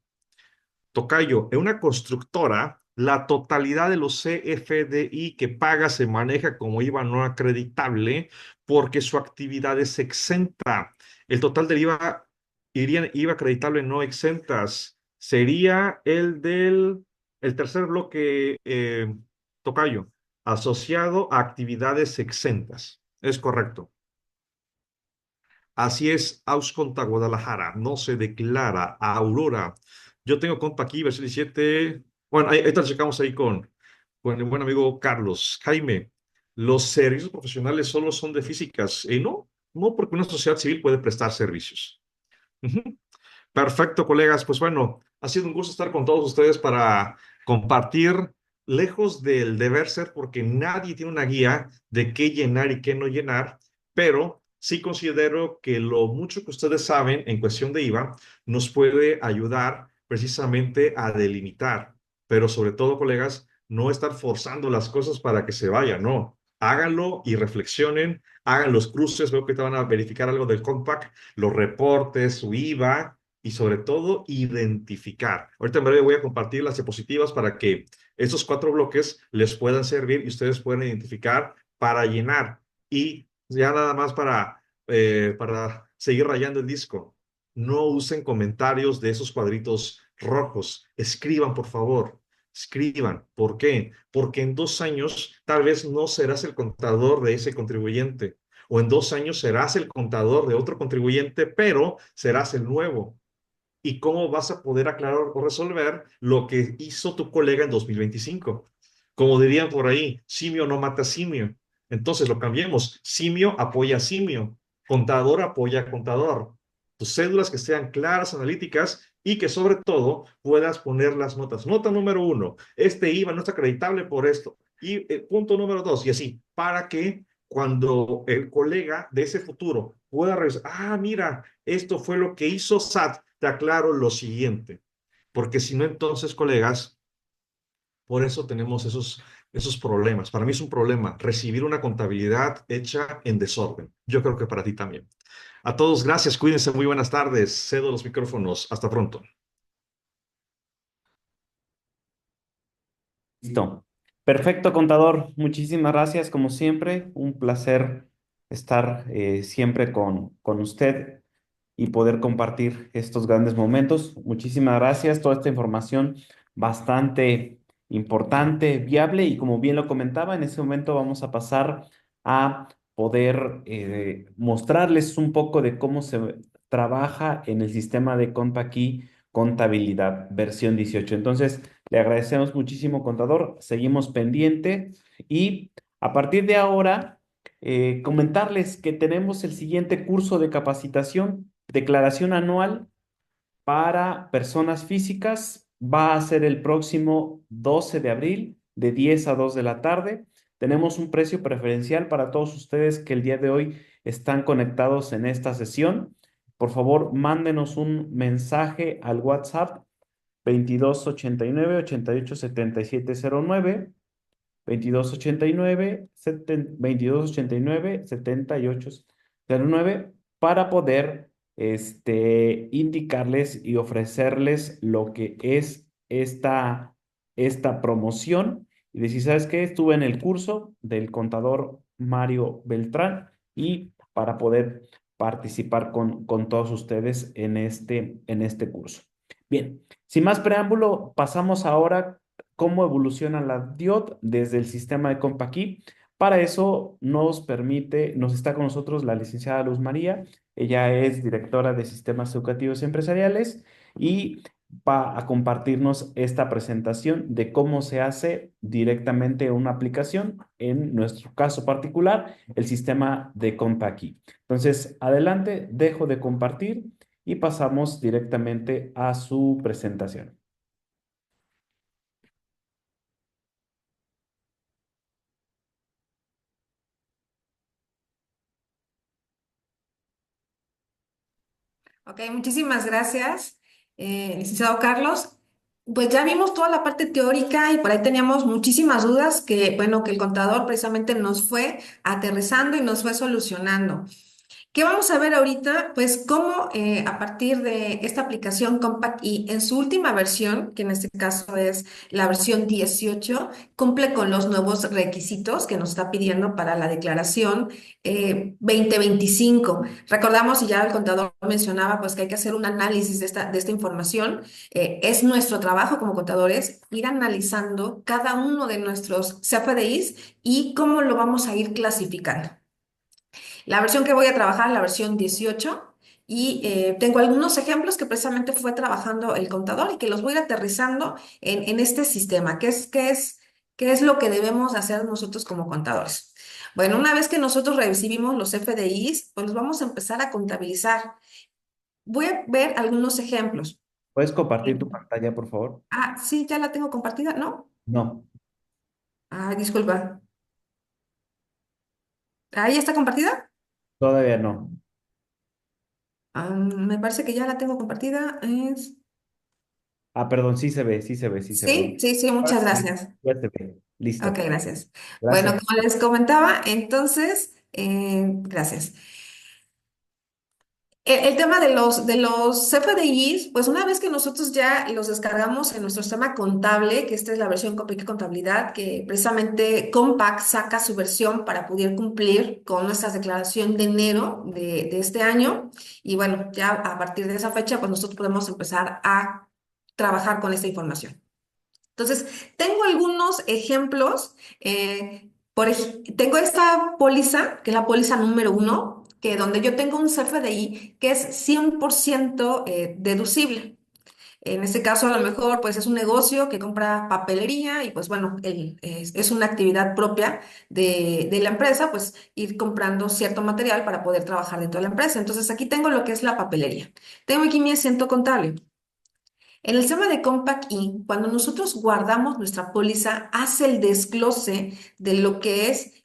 Tocayo, en una constructora, la totalidad de los CFDI que paga se maneja como IVA no acreditable porque su actividad es exenta. El total del IVA iría en IVA acreditable no exentas. Sería el tercer bloque, Tocayo, asociado a actividades exentas. Es correcto. Así es, Ausconta Guadalajara, no se declara a Aurora. Yo tengo compa aquí, versión 17. Bueno, ahí te checamos ahí con el buen amigo Carlos. Jaime, los servicios profesionales solo son de físicas. No, no, porque una sociedad civil puede prestar servicios. Ujú. Perfecto, colegas. Pues bueno, ha sido un gusto estar con todos ustedes para compartir, lejos del deber ser, porque nadie tiene una guía de qué llenar y qué no llenar, pero sí considero que lo mucho que ustedes saben en cuestión de IVA nos puede ayudar precisamente a delimitar, pero sobre todo, colegas, no estar forzando las cosas para que se vayan, no. Háganlo y reflexionen, hagan los cruces, veo que te van a verificar algo del compact, los reportes, su IVA y sobre todo identificar. Ahorita en breve voy a compartir las diapositivas para que estos cuatro bloques les puedan servir y ustedes puedan identificar para llenar y ya nada más para seguir rayando el disco. No usen comentarios de esos cuadritos rojos. Escriban, por favor. Escriban. ¿Por qué? Porque en 2 años tal vez no serás el contador de ese contribuyente. O en 2 años serás el contador de otro contribuyente, pero serás el nuevo y cómo vas a poder aclarar o resolver lo que hizo tu colega en 2025. Como dirían por ahí, simio no mata simio. Entonces lo cambiemos. Simio apoya a simio. Contador apoya a contador. Tus cédulas que sean claras, analíticas y que sobre todo puedas poner las notas. Nota número 1, este IVA no está acreditable por esto. Y punto número 2, y así, para que cuando el colega de ese futuro pueda revisar, mira, esto fue lo que hizo SAT, te aclaro lo siguiente, porque si no, entonces, colegas, por eso tenemos esos problemas. Para mí es un problema recibir una contabilidad hecha en desorden. Yo creo que para ti también. A todos, gracias, cuídense, muy buenas tardes. Cedo los micrófonos. Hasta pronto. Listo. Perfecto, contador. Muchísimas gracias, como siempre. Un placer estar siempre con usted y poder compartir estos grandes momentos. Muchísimas gracias. Toda esta información bastante importante, viable y como bien lo comentaba, en ese momento vamos a pasar a poder mostrarles un poco de cómo se trabaja en el sistema de ContAquí Contabilidad versión 18. Entonces, le agradecemos muchísimo, contador. Seguimos pendiente y a partir de ahora, comentarles que tenemos el siguiente curso de capacitación, declaración anual para personas físicas. Va a ser el próximo 12 de abril, de 10 a 2 de la tarde. Tenemos un precio preferencial para todos ustedes que el día de hoy están conectados en esta sesión. Por favor, mándenos un mensaje al WhatsApp 2289 887709, 2289 2289 7809, para poder indicarles y ofrecerles lo que es esta promoción y decir, ¿sabes qué? Estuve en el curso del contador Mario Beltrán y para poder participar con todos ustedes en este curso. Bien, sin más preámbulo, pasamos ahora cómo evoluciona la DIOT desde el sistema de COMPAQUI. Para eso nos está con nosotros la licenciada Luz María. Ella es directora de Sistemas Educativos y Empresariales y va a compartirnos esta presentación de cómo se hace directamente una aplicación, en nuestro caso particular, el sistema de Compaq. Entonces, adelante, dejo de compartir y pasamos directamente a su presentación. Ok, muchísimas gracias, licenciado Carlos. Pues ya vimos toda la parte teórica y por ahí teníamos muchísimas dudas que, bueno, que el contador precisamente nos fue aterrizando y nos fue solucionando. ¿Qué vamos a ver ahorita? Pues cómo a partir de esta aplicación Compact y en su última versión, que en este caso es la versión 18, cumple con los nuevos requisitos que nos está pidiendo para la declaración 2025. Recordamos, y ya el contador mencionaba, pues que hay que hacer un análisis de esta información. Es nuestro trabajo como contadores ir analizando cada uno de nuestros CFDIs y cómo lo vamos a ir clasificando. La versión que voy a trabajar es la versión 18 y tengo algunos ejemplos que precisamente fue trabajando el contador y que los voy a ir aterrizando en este sistema. ¿Qué es lo que debemos hacer nosotros como contadores? Bueno, una vez que nosotros recibimos los FDIs, pues los vamos a empezar a contabilizar. Voy a ver algunos ejemplos. ¿Puedes compartir tu Sí. pantalla, por favor? Sí, ya la tengo compartida, ¿no? No, Disculpa. ¿Ahí está compartida? todavía no. Me parece que ya la tengo compartida. Ah, perdón, sí se ve, sí se ve, sí se ve. Sí, sí, sí, Ahora muchas sí, gracias. ya se ve. Ok, Listo. gracias. Bueno, Gracias. como les comentaba, entonces, gracias. El tema de los CFDIs, pues una vez que nosotros ya los descargamos en nuestro sistema contable, que esta es la versión Complique Contabilidad, que precisamente Compact saca su versión para poder cumplir con nuestra declaración de enero de este año. Y bueno, ya a partir de esa fecha, pues nosotros podemos empezar a trabajar con esta información. Entonces, tengo algunos ejemplos. Tengo esta póliza, que es la póliza número uno, que donde yo tengo un CFDI que es 100% deducible. En este caso, a lo mejor, pues es un negocio que compra papelería y pues bueno, es una actividad propia de la empresa, pues ir comprando cierto material para poder trabajar dentro de la empresa. Entonces, aquí tengo lo que es la papelería. Tengo aquí mi asiento contable. En el tema de Compact Inn, cuando nosotros guardamos nuestra póliza, hace el desglose de lo que es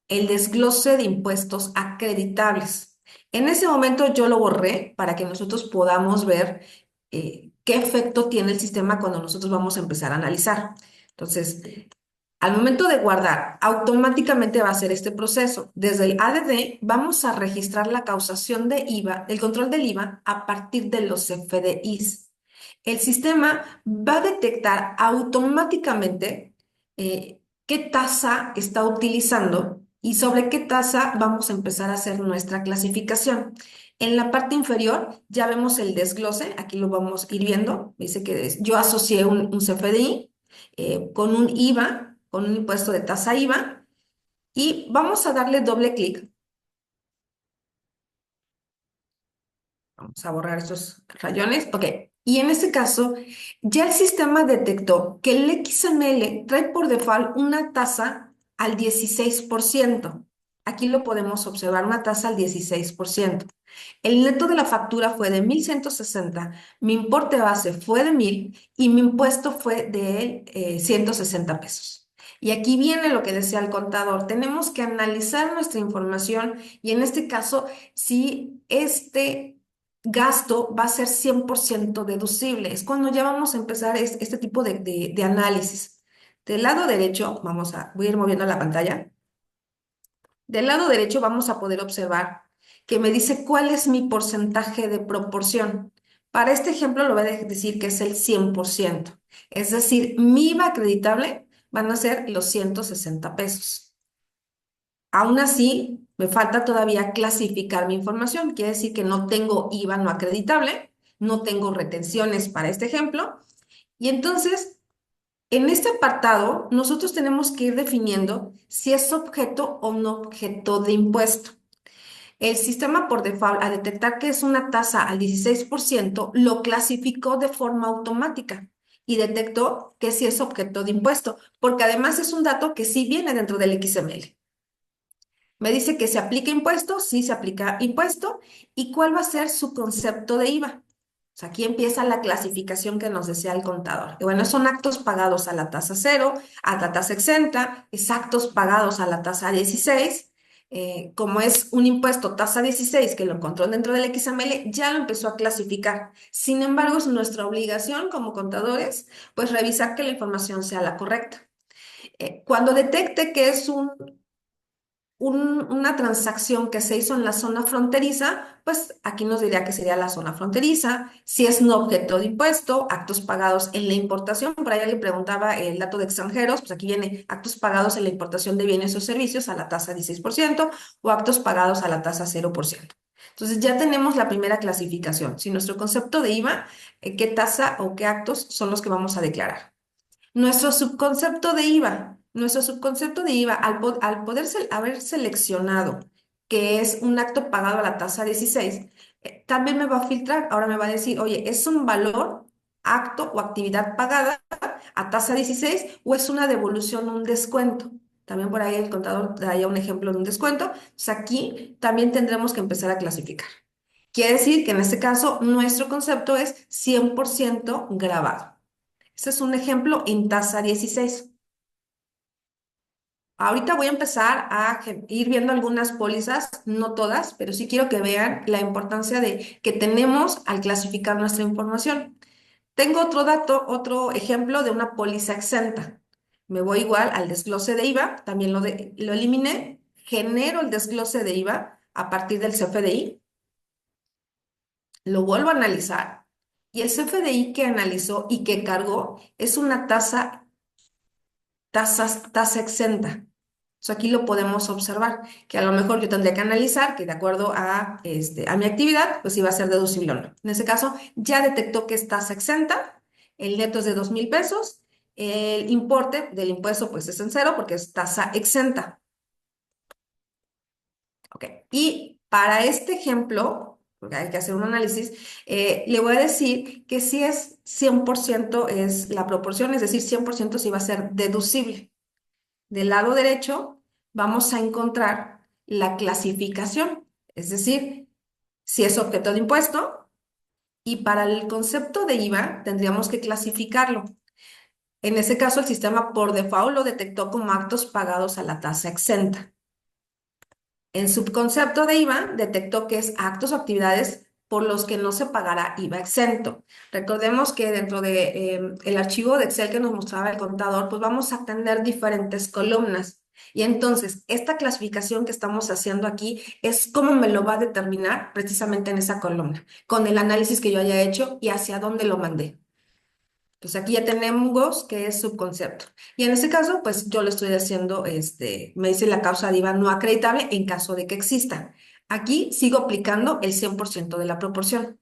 el desglose de impuestos acreditables. En ese momento yo lo borré para que nosotros podamos ver qué efecto tiene el sistema cuando nosotros vamos a empezar a analizar. Entonces, al momento de guardar, automáticamente va a hacer este proceso. Desde el ADD vamos a registrar la causación de IVA, el control del IVA a partir de los FDIs. El sistema va a detectar automáticamente qué tasa está utilizando y sobre qué tasa vamos a empezar a hacer nuestra clasificación. En la parte inferior ya vemos el desglose, aquí lo vamos a ir viendo. Dice que yo asocié un CFDI con un IVA, con un impuesto de tasa IVA, y vamos a darle doble clic. Vamos a borrar estos rayones. Ok. Y en este caso, ya el sistema detectó que el XML trae por default una tasa al 16%. Aquí lo podemos observar, una tasa al 16%. El neto de la factura fue de 1,160, mi importe base fue de 1,000 y mi impuesto fue de 160 pesos. Y aquí viene lo que decía el contador. Tenemos que analizar nuestra información y en este caso, si este gasto va a ser 100% deducible. Es cuando ya vamos a empezar este tipo de análisis. Del lado derecho, voy a ir moviendo la pantalla. Del lado derecho vamos a poder observar que me dice cuál es mi porcentaje de proporción. Para este ejemplo lo voy a decir que es el 100%. Es decir, mi IVA acreditable van a ser los 160 pesos. Aún así, me falta todavía clasificar mi información. Quiere decir que no tengo IVA no acreditable, no tengo retenciones para este ejemplo. Y entonces, en este apartado, nosotros tenemos que ir definiendo si es objeto o no objeto de impuesto. El sistema por default, al detectar que es una tasa al 16%, lo clasificó de forma automática y detectó que sí es objeto de impuesto, porque además es un dato que sí viene dentro del XML. Me dice que se aplica impuesto, sí se aplica impuesto, y cuál va a ser su concepto de IVA. O sea, aquí empieza la clasificación que nos decía el contador. Y bueno, son actos pagados a la tasa cero, a la tasa exenta, es actos pagados a la tasa 16. Como es un impuesto tasa 16 que lo encontró dentro del XML, ya lo empezó a clasificar. Sin embargo, es nuestra obligación como contadores, pues revisar que la información sea la correcta. Cuando detecte que es una transacción que se hizo en la zona fronteriza, pues aquí nos diría que sería la zona fronteriza. Si es no objeto de impuesto, actos pagados en la importación, por ahí alguien preguntaba el dato de extranjeros, pues aquí viene actos pagados en la importación de bienes o servicios a la tasa 16% o actos pagados a la tasa 0%. Entonces ya tenemos la primera clasificación. Si nuestro concepto de IVA, qué tasa o qué actos son los que vamos a declarar. Nuestro subconcepto de IVA, al poder haber seleccionado que es un acto pagado a la tasa 16, también me va a filtrar. Ahora me va a decir, oye, ¿es un valor, acto o actividad pagada a tasa 16 o es una devolución, un descuento? También por ahí el contador daría un ejemplo de un descuento. Entonces aquí también tendremos que empezar a clasificar. Quiere decir que en este caso nuestro concepto es 100% grabado. Este es un ejemplo en tasa 16. Ahorita voy a empezar a ir viendo algunas pólizas, no todas, pero sí quiero que vean la importancia de que tenemos al clasificar nuestra información. Tengo otro dato, otro ejemplo de una póliza exenta. Me voy igual al desglose de IVA, también lo eliminé, genero el desglose de IVA a partir del CFDI, lo vuelvo a analizar y el CFDI que analizó y que cargó es una tasa exenta. Aquí lo podemos observar, que a lo mejor yo tendría que analizar que de acuerdo a mi actividad, pues iba a ser deducible o no. En ese caso, ya detectó que es tasa exenta, el neto es de 2,000 pesos, el importe del impuesto pues es en cero porque es tasa exenta. Ok, y para este ejemplo, porque hay que hacer un análisis, le voy a decir que si es 100% es la proporción, es decir, 100% sí va a ser deducible. Del lado derecho vamos a encontrar la clasificación, es decir, si es objeto de impuesto y para el concepto de IVA tendríamos que clasificarlo. En ese caso, el sistema por default lo detectó como actos pagados a la tasa exenta. En subconcepto de IVA detectó que es actos o actividades por los que no se pagará IVA exento. Recordemos que dentro de el archivo de Excel que nos mostraba el contador, pues vamos a tener diferentes columnas. Y entonces, esta clasificación que estamos haciendo aquí es cómo me lo va a determinar precisamente en esa columna, con el análisis que yo haya hecho y hacia dónde lo mandé. Pues aquí ya tenemos que es subconcepto. Y en este caso, pues yo le estoy haciendo, me dice la causa de IVA no acreditable en caso de que exista. Aquí sigo aplicando el 100% de la proporción.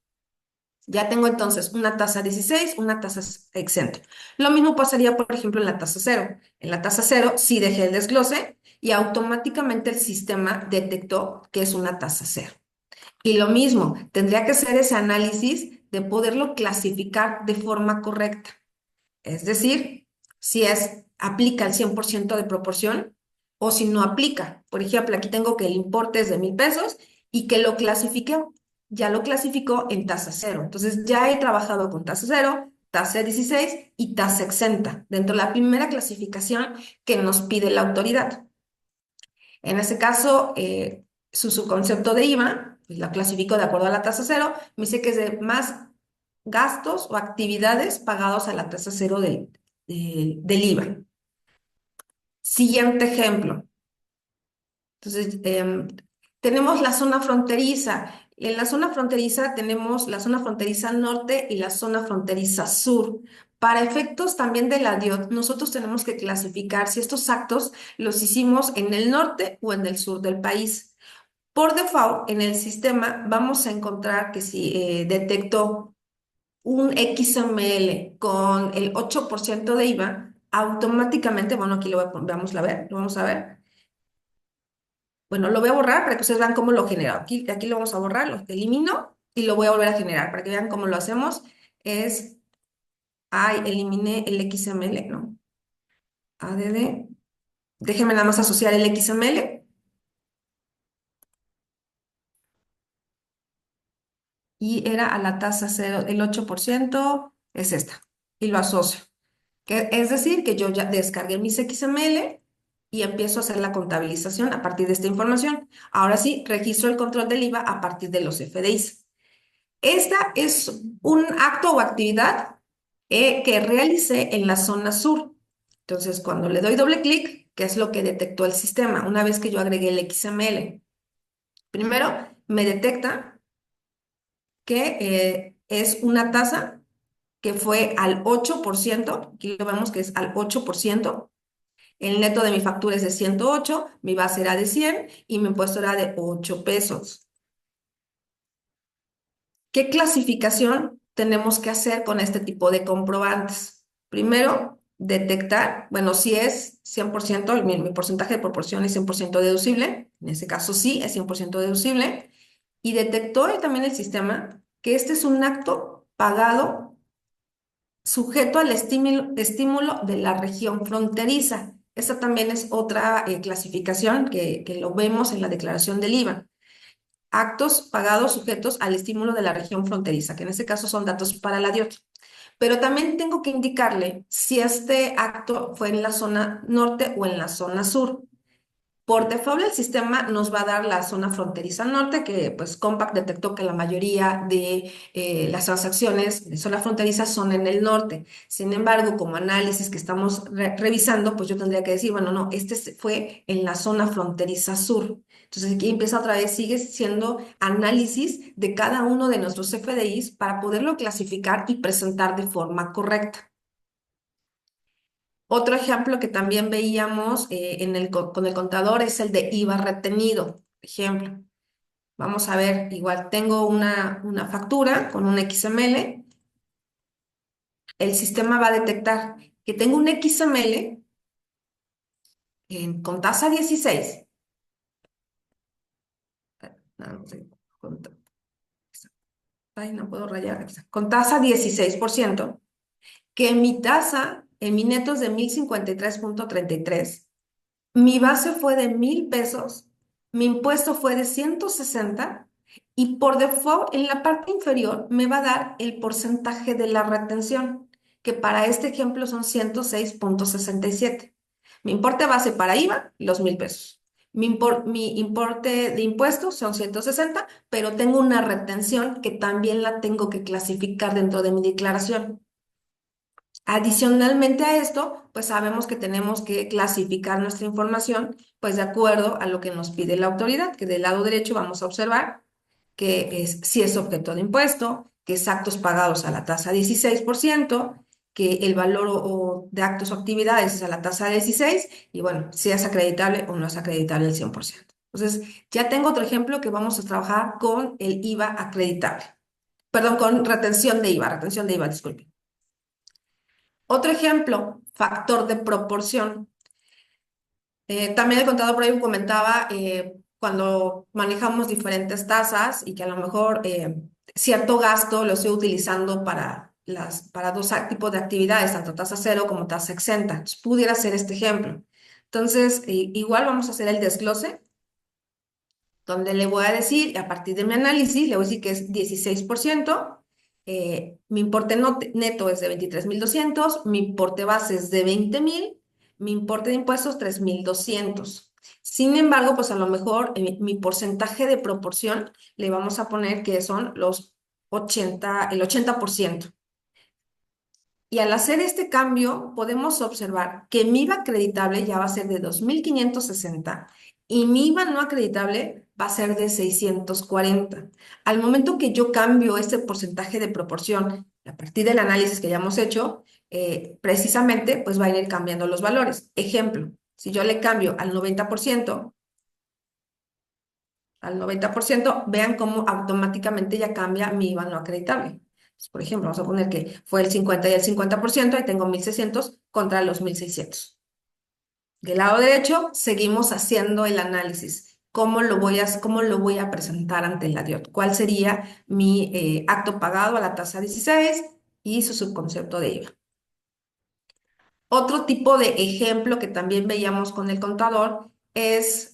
Ya tengo entonces una tasa 16, una tasa exento. Lo mismo pasaría, por ejemplo, en la tasa cero. En la tasa cero sí dejé el desglose y automáticamente el sistema detectó que es una tasa cero. Y lo mismo, tendría que hacer ese análisis de poderlo clasificar de forma correcta. Es decir, si aplica el 100% de proporción o si no aplica. Por ejemplo, aquí tengo que el importe es de 1,000 pesos y que lo clasifique, ya lo clasificó en tasa cero. Entonces ya he trabajado con tasa cero, tasa 16 y tasa exenta dentro de la primera clasificación que nos pide la autoridad. En ese caso, su concepto de IVA, pues la clasifico de acuerdo a la tasa cero, me dice que es de más gastos o actividades pagados a la tasa cero del IVA. Siguiente ejemplo. Entonces, tenemos la zona fronteriza. En la zona fronteriza tenemos la zona fronteriza norte y la zona fronteriza sur. Para efectos también de la DIOT, nosotros tenemos que clasificar si estos actos los hicimos en el norte o en el sur del país. Por default, en el sistema vamos a encontrar que si detectó un XML con el 8% de IVA, automáticamente, bueno, aquí vamos a ver, Bueno, lo voy a borrar para que ustedes vean cómo lo genero. Aquí lo vamos a borrar, lo elimino y lo voy a volver a generar para que vean cómo lo hacemos. Ay, eliminé el XML, ¿no? ADD. Déjenme nada más asociar el XML y era a la tasa cero, el 8% es esta. Y lo asocio. Es decir, que yo ya descargué mis XML y empiezo a hacer la contabilización a partir de esta información. Ahora sí, registro el control del IVA a partir de los FDIs. Esta es un acto o actividad que realicé en la zona sur. Entonces, cuando le doy doble clic, ¿qué es lo que detectó el sistema? Una vez que yo agregué el XML, primero me detecta que es una tasa que fue al 8%. Aquí lo vemos que es al 8%. El neto de mi factura es de 108, mi base era de 100 y mi impuesto era de 8 pesos. ¿Qué clasificación tenemos que hacer con este tipo de comprobantes? Primero, detectar, bueno, si es 100%, mi porcentaje de proporción es 100% deducible, en ese caso sí, es 100% deducible, y detectó también el sistema que este es un acto pagado sujeto al estímulo de la región fronteriza. Esa también es otra clasificación que lo vemos en la declaración del IVA. Actos pagados sujetos al estímulo de la región fronteriza, que en este caso son datos para la DIOT. Pero también tengo que indicarle si este acto fue en la zona norte o en la zona sur. Por default, el sistema nos va a dar la zona fronteriza norte, que pues Compact detectó que la mayoría de las transacciones de zona fronteriza son en el norte. Sin embargo, como análisis que estamos revisando, pues yo tendría que decir, bueno, no, fue en la zona fronteriza sur. Entonces aquí empieza otra vez, sigue siendo análisis de cada uno de nuestros FDIs para poderlo clasificar y presentar de forma correcta. Otro ejemplo que también veíamos con el contador es el de IVA retenido. Por ejemplo, vamos a ver, igual tengo una factura con un XML. El sistema va a detectar que tengo un XML con tasa 16. No sé, ay, no puedo rayar. Con tasa 16%, que mi tasa en mi neto es de 1053.33. Mi base fue de 1,000 pesos, mi impuesto fue de 160 y por default en la parte inferior me va a dar el porcentaje de la retención, que para este ejemplo son 106.67. Mi importe base para IVA, los 1,000 pesos. Mi importe de impuestos son 160, pero tengo una retención que también la tengo que clasificar dentro de mi declaración. Adicionalmente a esto, pues sabemos que tenemos que clasificar nuestra información, pues de acuerdo a lo que nos pide la autoridad, que del lado derecho vamos a observar que si es objeto de impuesto, que es actos pagados a la tasa 16%, que el valor de actos o actividades es a la tasa 16, y bueno, si es acreditable o no es acreditable el 100%. Entonces, ya tengo otro ejemplo que vamos a trabajar con el IVA acreditable. Perdón, con retención de IVA, disculpe. Otro ejemplo, factor de proporción. También el contador por ahí comentaba cuando manejamos diferentes tasas y que a lo mejor cierto gasto lo estoy utilizando para dos tipos de actividades, tanto tasa cero como tasa exenta. Entonces, pudiera ser este ejemplo. Entonces, igual vamos a hacer el desglose, donde le voy a decir, a partir de mi análisis, le voy a decir que es 16%. Mi importe neto es de 23,200, mi importe base es de 20,000, mi importe de impuestos 3,200. Sin embargo, pues a lo mejor mi porcentaje de proporción le vamos a poner que son el 80%. Y al hacer este cambio, podemos observar que mi IVA acreditable ya va a ser de 2,560 y mi IVA no acreditable va a ser de 640. Al momento que yo cambio este porcentaje de proporción, a partir del análisis que ya hemos hecho, precisamente pues va a ir cambiando los valores. Ejemplo, si yo le cambio al 90%, vean cómo automáticamente ya cambia mi IVA no acreditable. Por ejemplo, vamos a poner que fue el 50 y el 50%, y tengo 1,600 contra los 1,600. Del lado derecho, seguimos haciendo el análisis. cómo lo voy a presentar ante la DIOT. ¿Cuál sería mi acto pagado a la tasa 16 y su subconcepto de IVA? Otro tipo de ejemplo que también veíamos con el contador es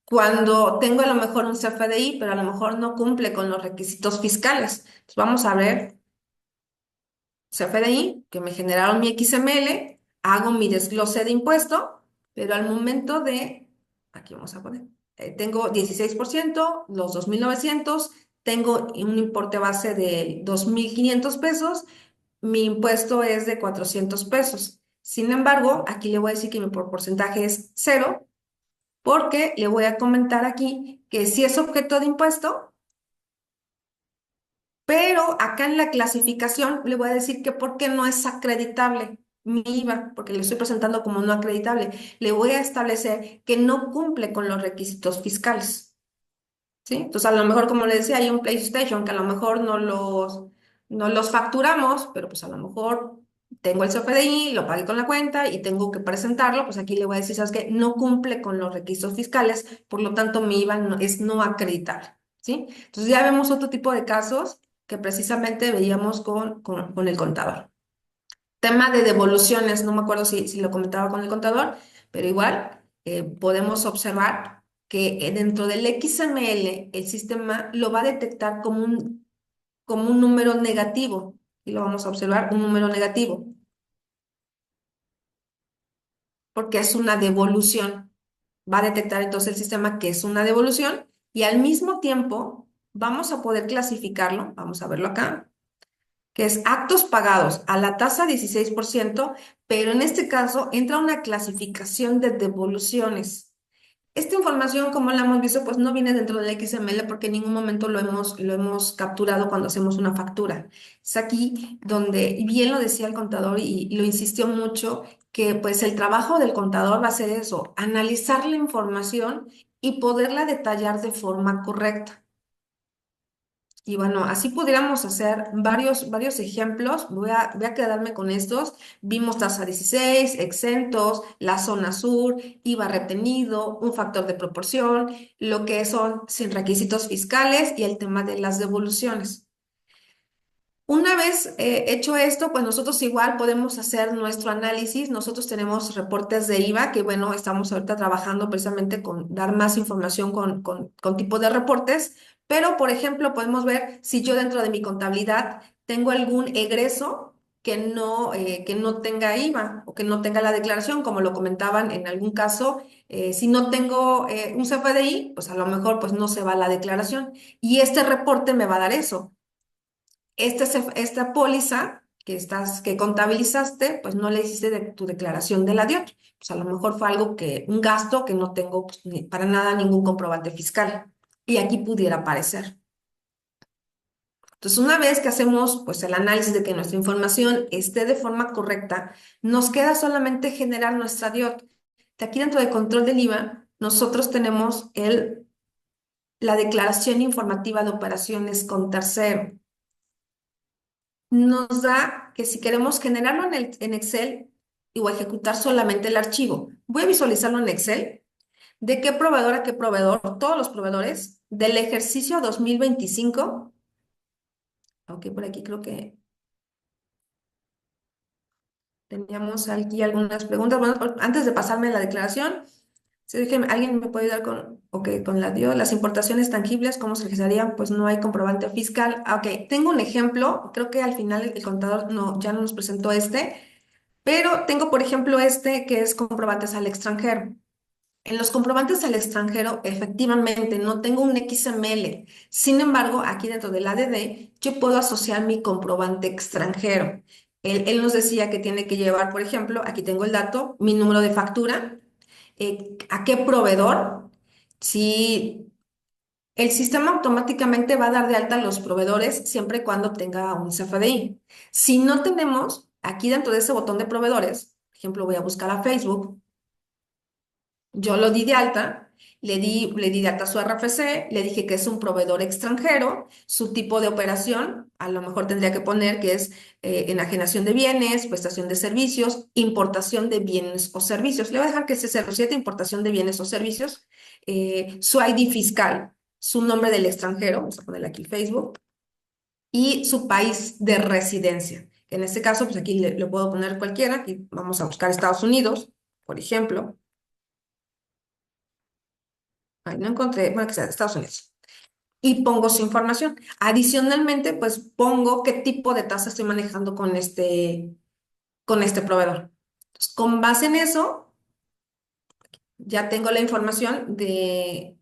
cuando tengo a lo mejor un CFDI, pero a lo mejor no cumple con los requisitos fiscales. Entonces vamos a ver CFDI, que me generaron mi XML, hago mi desglose de impuesto, pero al momento de, aquí vamos a poner, tengo 16%, los 2.900, tengo un importe base de 2.500 pesos, mi impuesto es de 400 pesos. Sin embargo, aquí le voy a decir que mi porcentaje es cero, porque le voy a comentar aquí que si es objeto de impuesto, pero acá en la clasificación le voy a decir que por qué no es acreditable mi IVA, porque le estoy presentando como no acreditable. Le voy a establecer que no cumple con los requisitos fiscales. ¿Sí? Entonces, a lo mejor, como le decía, hay un PlayStation que a lo mejor no los facturamos, pero pues a lo mejor tengo el CFDI, lo pagué con la cuenta y tengo que presentarlo, pues aquí le voy a decir, ¿sabes qué? No cumple con los requisitos fiscales, por lo tanto mi IVA es no acreditable, ¿sí? Entonces ya vemos otro tipo de casos que precisamente veíamos con el contador. Tema de devoluciones, no me acuerdo si lo comentaba con el contador, pero igual podemos observar que dentro del XML el sistema lo va a detectar como un número negativo y lo vamos a observar un número negativo porque es una devolución. Va a detectar entonces el sistema que es una devolución y al mismo tiempo vamos a poder clasificarlo, vamos a verlo acá, que es actos pagados a la tasa 16%, pero en este caso entra una clasificación de devoluciones. Esta información, como la hemos visto, pues no viene dentro del XML porque en ningún momento lo hemos capturado cuando hacemos una factura. Es aquí donde, y bien lo decía el contador y lo insistió mucho, que pues el trabajo del contador va a ser eso, analizar la información y poderla detallar de forma correcta. Y bueno, así pudiéramos hacer varios ejemplos. Voy a quedarme con estos. Vimos tasa 16, exentos, la zona sur, IVA retenido, un factor de proporción, lo que son sin requisitos fiscales y el tema de las devoluciones. Una vez hecho esto, pues nosotros igual podemos hacer nuestro análisis. Nosotros tenemos reportes de IVA que, bueno, estamos ahorita trabajando precisamente con dar más información con tipo de reportes. Pero, por ejemplo, podemos ver si yo dentro de mi contabilidad tengo algún egreso que no tenga IVA o que no tenga la declaración, como lo comentaban en algún caso. Si no tengo un CFDI, pues a lo mejor pues no se va la declaración. Y este reporte me va a dar eso esta póliza que contabilizaste, pues no le hiciste tu declaración de la DIOT. Pues a lo mejor fue un gasto que no tengo pues, para nada ningún comprobante fiscal. Y aquí pudiera aparecer. Entonces, una vez que hacemos pues el análisis de que nuestra información esté de forma correcta, nos queda solamente generar nuestra DIOT. De aquí dentro de control del IVA, nosotros tenemos la declaración informativa de operaciones con tercero. Nos da que si queremos generarlo en Excel o ejecutar solamente el archivo, voy a visualizarlo en Excel. ¿De qué proveedor a qué proveedor? Todos los proveedores del ejercicio 2025. Ok, por aquí creo que teníamos aquí algunas preguntas. Bueno, antes de pasarme la declaración, si alguien me puede ayudar con la DIO, las importaciones tangibles, ¿cómo se realizarían? Pues no hay comprobante fiscal. Ah, ok, tengo un ejemplo, creo que al final el contador ya no nos presentó este. Pero tengo, por ejemplo, este que es comprobantes al extranjero. En los comprobantes al extranjero, efectivamente, no tengo un XML. Sin embargo, aquí dentro del ADD, yo puedo asociar mi comprobante extranjero. Él nos decía que tiene que llevar, por ejemplo, aquí tengo el dato, mi número de factura, a qué proveedor. Si el sistema automáticamente va a dar de alta a los proveedores siempre y cuando tenga un CFDI. Si no tenemos, aquí dentro de ese botón de proveedores, por ejemplo, voy a buscar a Facebook, yo lo di de alta Le di de alta su RFC, le dije que es un proveedor extranjero, su tipo de operación, a lo mejor tendría que poner que es enajenación de bienes, prestación de servicios, importación de bienes o servicios. Le voy a dejar que ese 07, importación de bienes o servicios, su ID fiscal, su nombre del extranjero, vamos a ponerle aquí Facebook, y su país de residencia. En este caso, pues aquí le puedo poner cualquiera, aquí vamos a buscar Estados Unidos, por ejemplo. Ay, no encontré, bueno, que sea de Estados Unidos. Y pongo su información. Adicionalmente, pues pongo qué tipo de tasa estoy manejando con este proveedor. Entonces, con base en eso, ya tengo la información de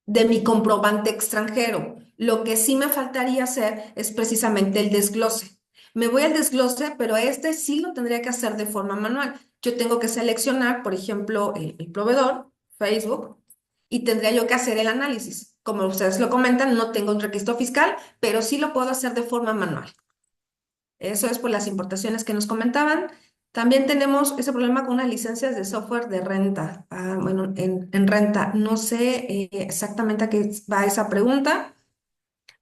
mi comprobante extranjero. Lo que sí me faltaría hacer es precisamente el desglose. Me voy al desglose, pero este sí lo tendría que hacer de forma manual. Yo tengo que seleccionar, por ejemplo, el proveedor, Facebook, y tendría yo que hacer el análisis. Como ustedes lo comentan, no tengo un registro fiscal, pero sí lo puedo hacer de forma manual. Eso es por las importaciones que nos comentaban. También tenemos ese problema con unas licencias de software de renta. Bueno, en renta, no sé exactamente a qué va esa pregunta.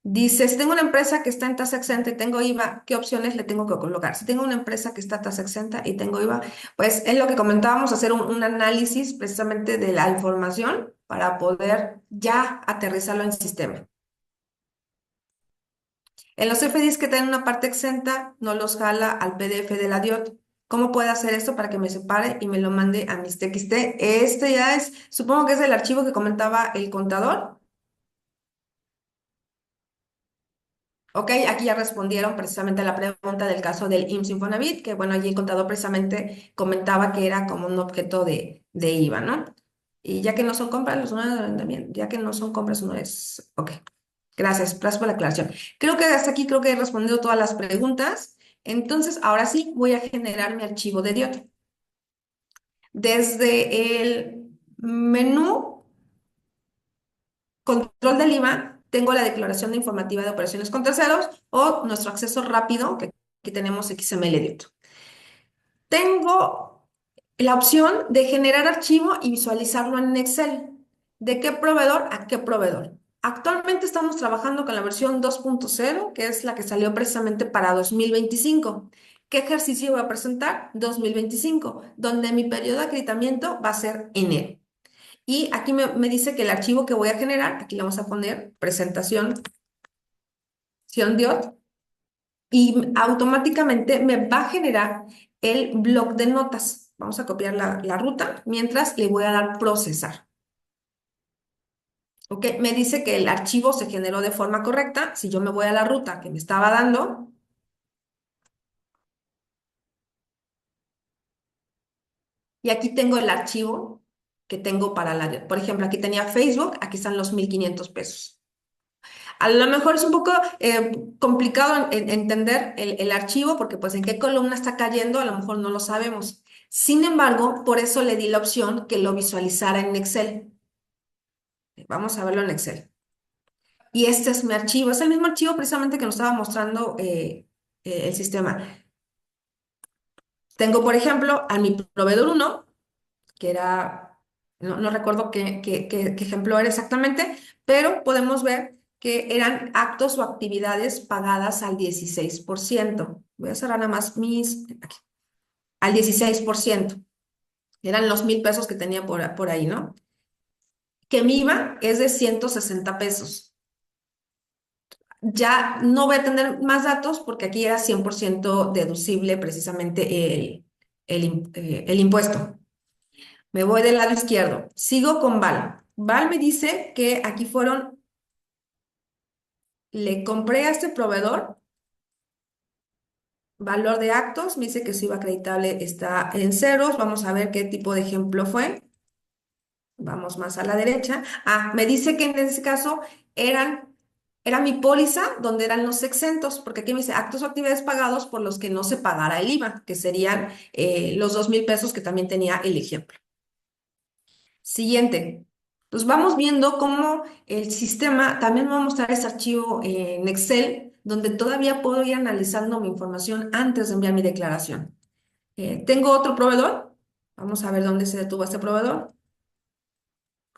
Dice, si tengo una empresa que está en tasa exenta y tengo IVA, ¿qué opciones le tengo que colocar? Si tengo una empresa que está tasa exenta y tengo IVA, pues es lo que comentábamos, hacer un análisis precisamente de la información para poder ya aterrizarlo en sistema. En los FDIs que tienen una parte exenta, no los jala al PDF de la DIOT. ¿Cómo puedo hacer esto para que me separe y me lo mande a mis TXT? Este ya es, supongo que es el archivo que comentaba el contador. Ok, aquí ya respondieron precisamente a la pregunta del caso del IMSS Infonavit, que bueno, allí el contador precisamente comentaba que era como un objeto de IVA, ¿no? Y ya que no son compras, los números también, ya que no son compras, no es. Ok, gracias por la aclaración. Creo que hasta aquí creo que he respondido todas las preguntas. Entonces, ahora sí, voy a generar mi archivo de DIOT. Desde el menú control del IVA, tengo la declaración de informativa de operaciones con terceros o nuestro acceso rápido, que aquí tenemos XML DIOT. Tengo la opción de generar archivo y visualizarlo en Excel. ¿De qué proveedor a qué proveedor? Actualmente estamos trabajando con la versión 2.0, que es la que salió precisamente para 2025. ¿Qué ejercicio voy a presentar? 2025, donde mi periodo de acreditamiento va a ser enero. Y aquí me dice que el archivo que voy a generar, aquí le vamos a poner presentación DIOT, y automáticamente me va a generar el bloc de notas. Vamos a copiar la ruta mientras le voy a dar procesar. ¿Ok? Me dice que el archivo se generó de forma correcta. Si yo me voy a la ruta que me estaba dando, y aquí tengo el archivo que tengo para la. Por ejemplo, aquí tenía Facebook, aquí están los 1,500 pesos. A lo mejor es un poco complicado entender el archivo porque pues en qué columna está cayendo, a lo mejor no lo sabemos. Sin embargo, por eso le di la opción que lo visualizara en Excel. Vamos a verlo en Excel. Y este es mi archivo, es el mismo archivo precisamente que nos estaba mostrando el sistema. Tengo, por ejemplo, a mi proveedor 1, que era, no recuerdo qué ejemplo era exactamente, pero podemos ver que eran actos o actividades pagadas al 16%. Voy a cerrar nada más aquí, al 16%. Eran los 1,000 pesos que tenía por ahí, ¿no? Que mi IVA es de 160 pesos. Ya no voy a tener más datos porque aquí era 100% deducible precisamente el impuesto. Me voy del lado izquierdo. Sigo con Val. Val me dice que aquí le compré a este proveedor, valor de actos, me dice que su IVA acreditable está en ceros. Vamos a ver qué tipo de ejemplo fue. Vamos más a la derecha. Me dice que en este caso era mi póliza donde eran los exentos, porque aquí me dice actos o actividades pagados por los que no se pagara el IVA, que serían los 2,000 pesos que también tenía el ejemplo. Siguiente. Pues vamos viendo cómo el sistema también me va a mostrar este archivo en Excel, donde todavía puedo ir analizando mi información antes de enviar mi declaración. Tengo otro proveedor. Vamos a ver dónde se detuvo este proveedor.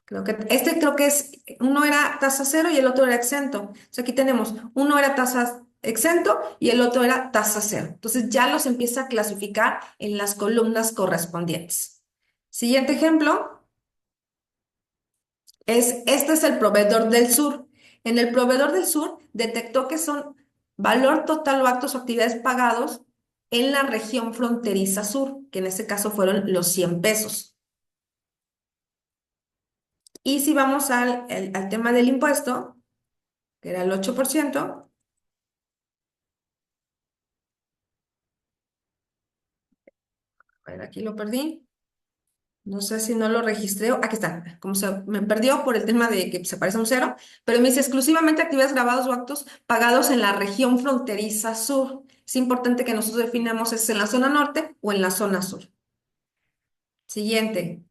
Creo que uno era tasa cero y el otro era exento. Entonces aquí tenemos, uno era tasa exento y el otro era tasa cero. Entonces ya los empieza a clasificar en las columnas correspondientes. Siguiente ejemplo este es el proveedor del sur. En el proveedor del sur detectó que son valor total o actos o actividades pagados en la región fronteriza sur, que en este caso fueron los 100 pesos. Y si vamos al tema del impuesto, que era el 8%, a ver, aquí lo perdí. No sé si no lo registré. Aquí está. Como se me perdió por el tema de que se parece a un cero, pero me dice exclusivamente actividades grabadas o actos pagados en la región fronteriza sur. Es importante que nosotros definamos si es en la zona norte o en la zona sur. Siguiente.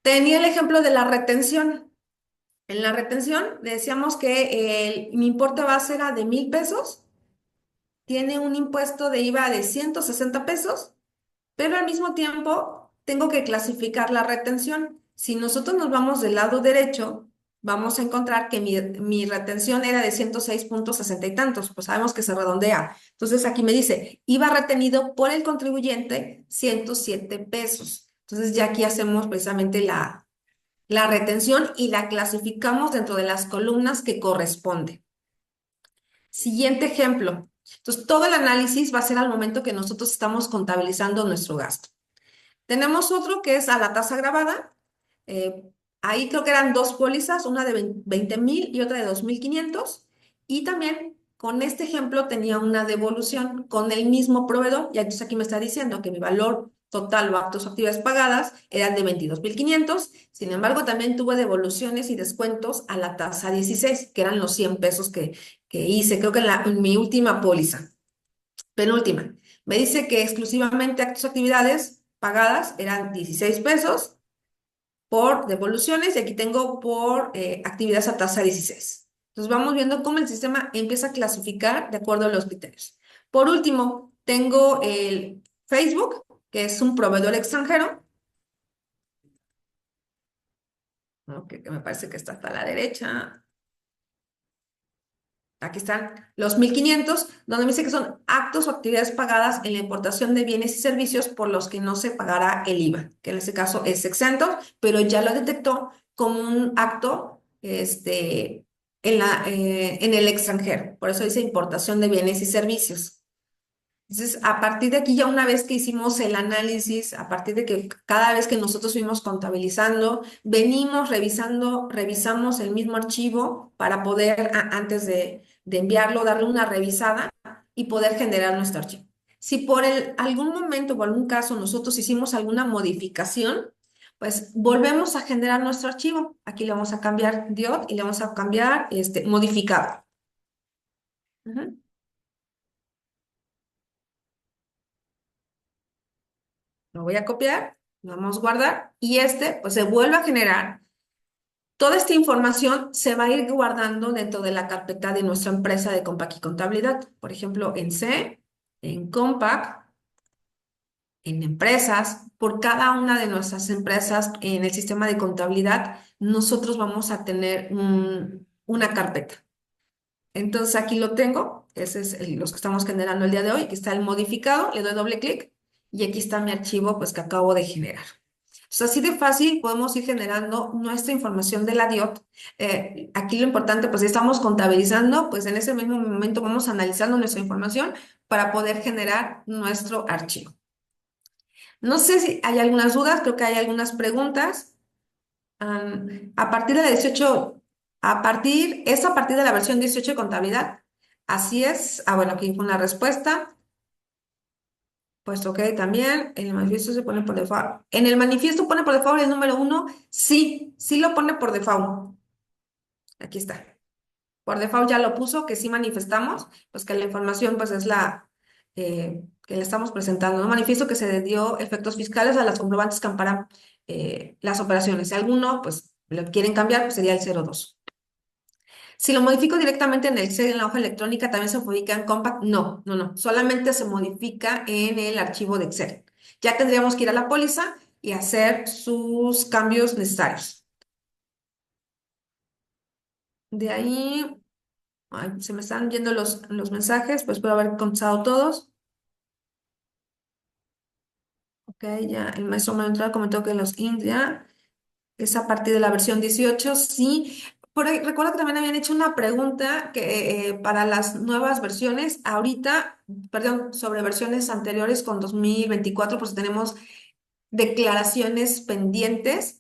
Tenía el ejemplo de la retención. En la retención decíamos que mi importe base era de 1,000 pesos, tiene un impuesto de IVA de 160 pesos, pero al mismo tiempo tengo que clasificar la retención. Si nosotros nos vamos del lado derecho, vamos a encontrar que mi retención era de 106,60 y tantos, pues sabemos que se redondea. Entonces aquí me dice, IVA retenido por el contribuyente 107 pesos. Entonces ya aquí hacemos precisamente la retención y la clasificamos dentro de las columnas que corresponde. Siguiente ejemplo. Entonces, todo el análisis va a ser al momento que nosotros estamos contabilizando nuestro gasto. Tenemos otro que es a la tasa grabada. Eh, Ahí creo que eran dos pólizas, una de 20,000 y otra de 2,500. Y también con este ejemplo tenía una devolución con el mismo proveedor. Y entonces aquí me está diciendo que mi valor total o actos o actividades pagadas eran de 22,500. Sin embargo, también tuve devoluciones y descuentos a la tasa 16, que eran los 100 pesos que hice, creo que en mi última póliza. Penúltima. Me dice que exclusivamente actos o actividades pagadas eran 16 pesos por devoluciones y aquí tengo por actividades a tasa 16. Entonces vamos viendo cómo el sistema empieza a clasificar de acuerdo a los criterios. Por último, tengo el Facebook, que es un proveedor extranjero, ¿no? Que me parece que está hasta la derecha. Aquí están los 1,500, donde me dice que son actos o actividades pagadas en la importación de bienes y servicios por los que no se pagará el IVA, que en este caso es exento, pero ya lo detectó como un acto en el extranjero. Por eso dice importación de bienes y servicios. Entonces, a partir de aquí, ya una vez que hicimos el análisis, a partir de que cada vez que nosotros fuimos contabilizando, venimos revisamos el mismo archivo para poder, antes de enviarlo, darle una revisada y poder generar nuestro archivo. Si por algún momento o algún caso nosotros hicimos alguna modificación, pues volvemos a generar nuestro archivo. Aquí le vamos a cambiar DIOT y le vamos a cambiar modificado. Ujú. Lo voy a copiar, lo vamos a guardar y pues se vuelve a generar. Toda esta información se va a ir guardando dentro de la carpeta de nuestra empresa de Compaq y Contabilidad. Por ejemplo, en C, en Compaq, en empresas, por cada una de nuestras empresas en el sistema de contabilidad, nosotros vamos a tener una carpeta. Entonces aquí lo tengo, ese es los que estamos generando el día de hoy. Aquí está el modificado, le doy doble clic y aquí está mi archivo pues que acabo de generar. Entonces así de fácil podemos ir generando nuestra información de la DIOT. Aquí lo importante pues si estamos contabilizando, pues en ese mismo momento vamos analizando nuestra información para poder generar nuestro archivo. No sé si hay algunas dudas, creo que hay algunas preguntas. A partir de la 18, es a partir de la versión 18 de contabilidad. Así es. Bueno, aquí fue una respuesta. Pues ok, también en el manifiesto se pone por default. En el manifiesto pone por default el número 1. Sí, sí lo pone por default. Aquí está. Por default ya lo puso, que sí manifestamos, pues que la información pues es que le estamos presentando, ¿no? Manifiesto que se dio efectos fiscales a las comprobantes que amparan las operaciones. Si alguno pues lo quieren cambiar, pues sería el 02. Si lo modifico directamente en el Excel, en la hoja electrónica, ¿también se modifica en Compact? No, no, no. Solamente se modifica en el archivo de Excel. Ya tendríamos que ir a la póliza y hacer sus cambios necesarios. De ahí, ay, se me están yendo los mensajes, pues espero haber contestado todos. Ok, ya el maestro Manuel comentó que los int ya es a partir de la versión 18. Sí. Por ahí, recuerdo que también habían hecho una pregunta que para las nuevas versiones, ahorita, perdón, sobre versiones anteriores con 2024, pues tenemos declaraciones pendientes.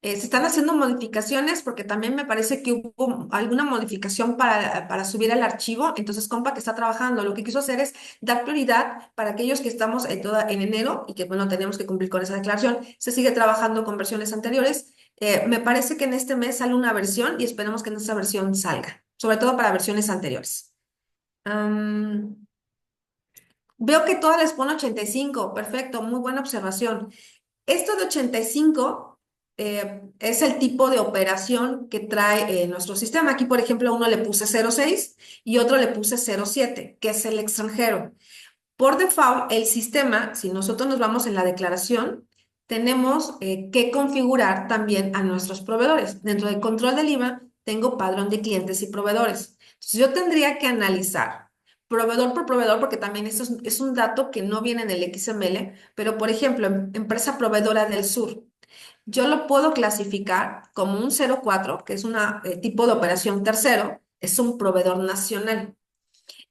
Se están haciendo modificaciones porque también me parece que hubo alguna modificación para subir el archivo. Entonces, compa que está trabajando, lo que quiso hacer es dar prioridad para aquellos que estamos en enero y que, bueno, tenemos que cumplir con esa declaración. Se sigue trabajando con versiones anteriores. Me parece que en este mes sale una versión y esperemos que en esa versión salga, sobre todo para versiones anteriores. Am, Veo que todas les pone 85. Perfecto, muy buena observación. Esto de 85 es el tipo de operación que trae nuestro sistema. Aquí, por ejemplo, a uno le puse 06 y otro le puse 07, que es el extranjero. Por default, el sistema, si nosotros nos vamos en la declaración, tenemos que configurar también a nuestros proveedores. Dentro del control del IVA, tengo padrón de clientes y proveedores. Entonces, yo tendría que analizar proveedor por proveedor, porque también esto es un dato que no viene en el XML, pero por ejemplo, empresa proveedora del sur. Yo lo puedo clasificar como un 04, que es un tipo de operación tercero, es un proveedor nacional.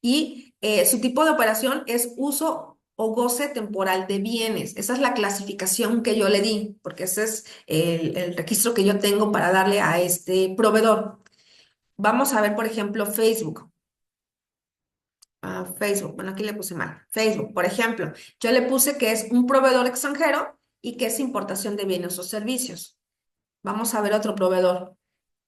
Y su tipo de operación es uso o goce temporal de bienes. Esa es la clasificación que yo le di, porque ese es el registro que yo tengo para darle a este proveedor. Vamos a ver, por ejemplo, Facebook. Facebook, bueno, aquí le puse mal. Facebook, por ejemplo, yo le puse que es un proveedor extranjero y que es importación de bienes o servicios. Vamos a ver otro proveedor.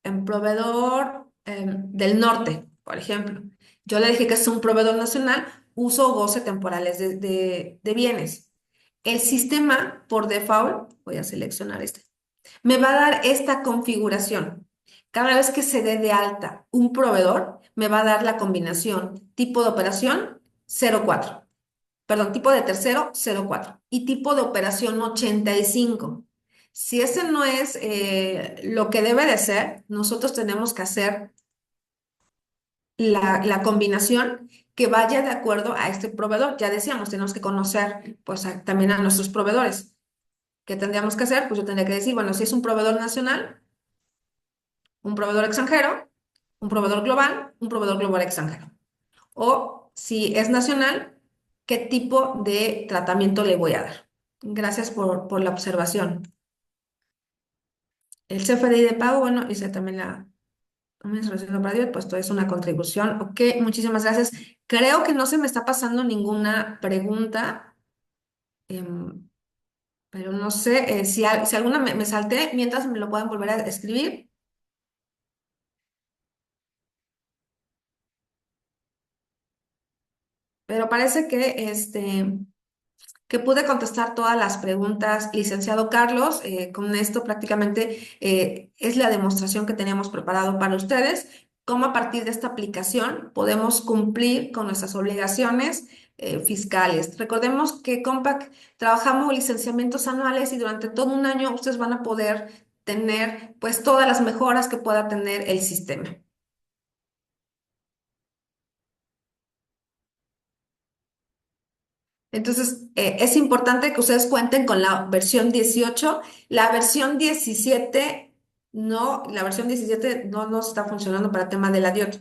En proveedor del norte, por ejemplo. Yo le dije que es un proveedor nacional, uso o goce temporales de bienes. El sistema, por default, voy a seleccionar este, me va a dar esta configuración. Cada vez que se dé de alta un proveedor, me va a dar la combinación tipo de operación 04, perdón, tipo de tercero 04 y tipo de operación 85. Si ese no es lo que debe de ser, nosotros tenemos que hacer la combinación que vaya de acuerdo a este proveedor. Ya decíamos, tenemos que conocer pues también a nuestros proveedores. ¿Qué tendríamos que hacer? Pues yo tendría que decir, bueno, si es un proveedor nacional, un proveedor extranjero, un proveedor global extranjero. O si es nacional, ¿qué tipo de tratamiento le voy a dar? Gracias por la observación. El CFDI de pago, bueno, hice también la administración para Dios, pues todo es una contribución. Ok, muchísimas gracias. Creo que no se me está pasando ninguna pregunta, em, pero no sé si alguna me salté, mientras me lo pueden volver a escribir. Pero parece que pude contestar todas las preguntas, licenciado Carlos. Con esto prácticamente es la demostración que teníamos preparado para ustedes, cómo a partir de esta aplicación podemos cumplir con nuestras obligaciones fiscales. Recordemos que Compaq trabajamos licenciamientos anuales y durante todo un año ustedes van a poder tener pues todas las mejoras que pueda tener el sistema. Entonces, es importante que ustedes cuenten con la versión 18. La versión 17 no, la versión 17 no nos está funcionando para el tema de la DIOT.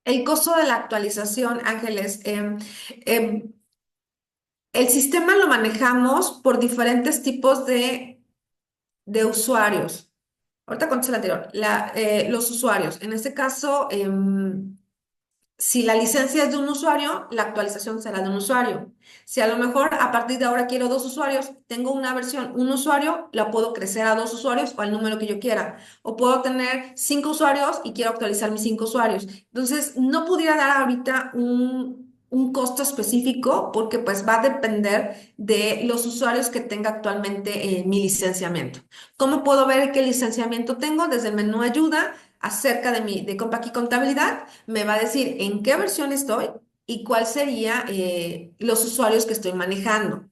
El costo de la actualización, Ángeles, em, el sistema lo manejamos por diferentes tipos de usuarios. Ahorita contesto el anterior. Los usuarios, en este caso, si la licencia es de un usuario, la actualización será de un usuario. Si a lo mejor a partir de ahora quiero dos usuarios, tengo una versión, un usuario, la puedo crecer a dos usuarios o al número que yo quiera. O puedo tener 5 usuarios y quiero actualizar mis 5 usuarios. Entonces, no pudiera dar ahorita un costo específico porque pues va a depender de los usuarios que tenga actualmente mi licenciamiento. ¿Cómo puedo ver qué licenciamiento tengo? Desde el menú ayuda acerca de Compaq y contabilidad, me va a decir en qué versión estoy y cuál sería los usuarios que estoy manejando.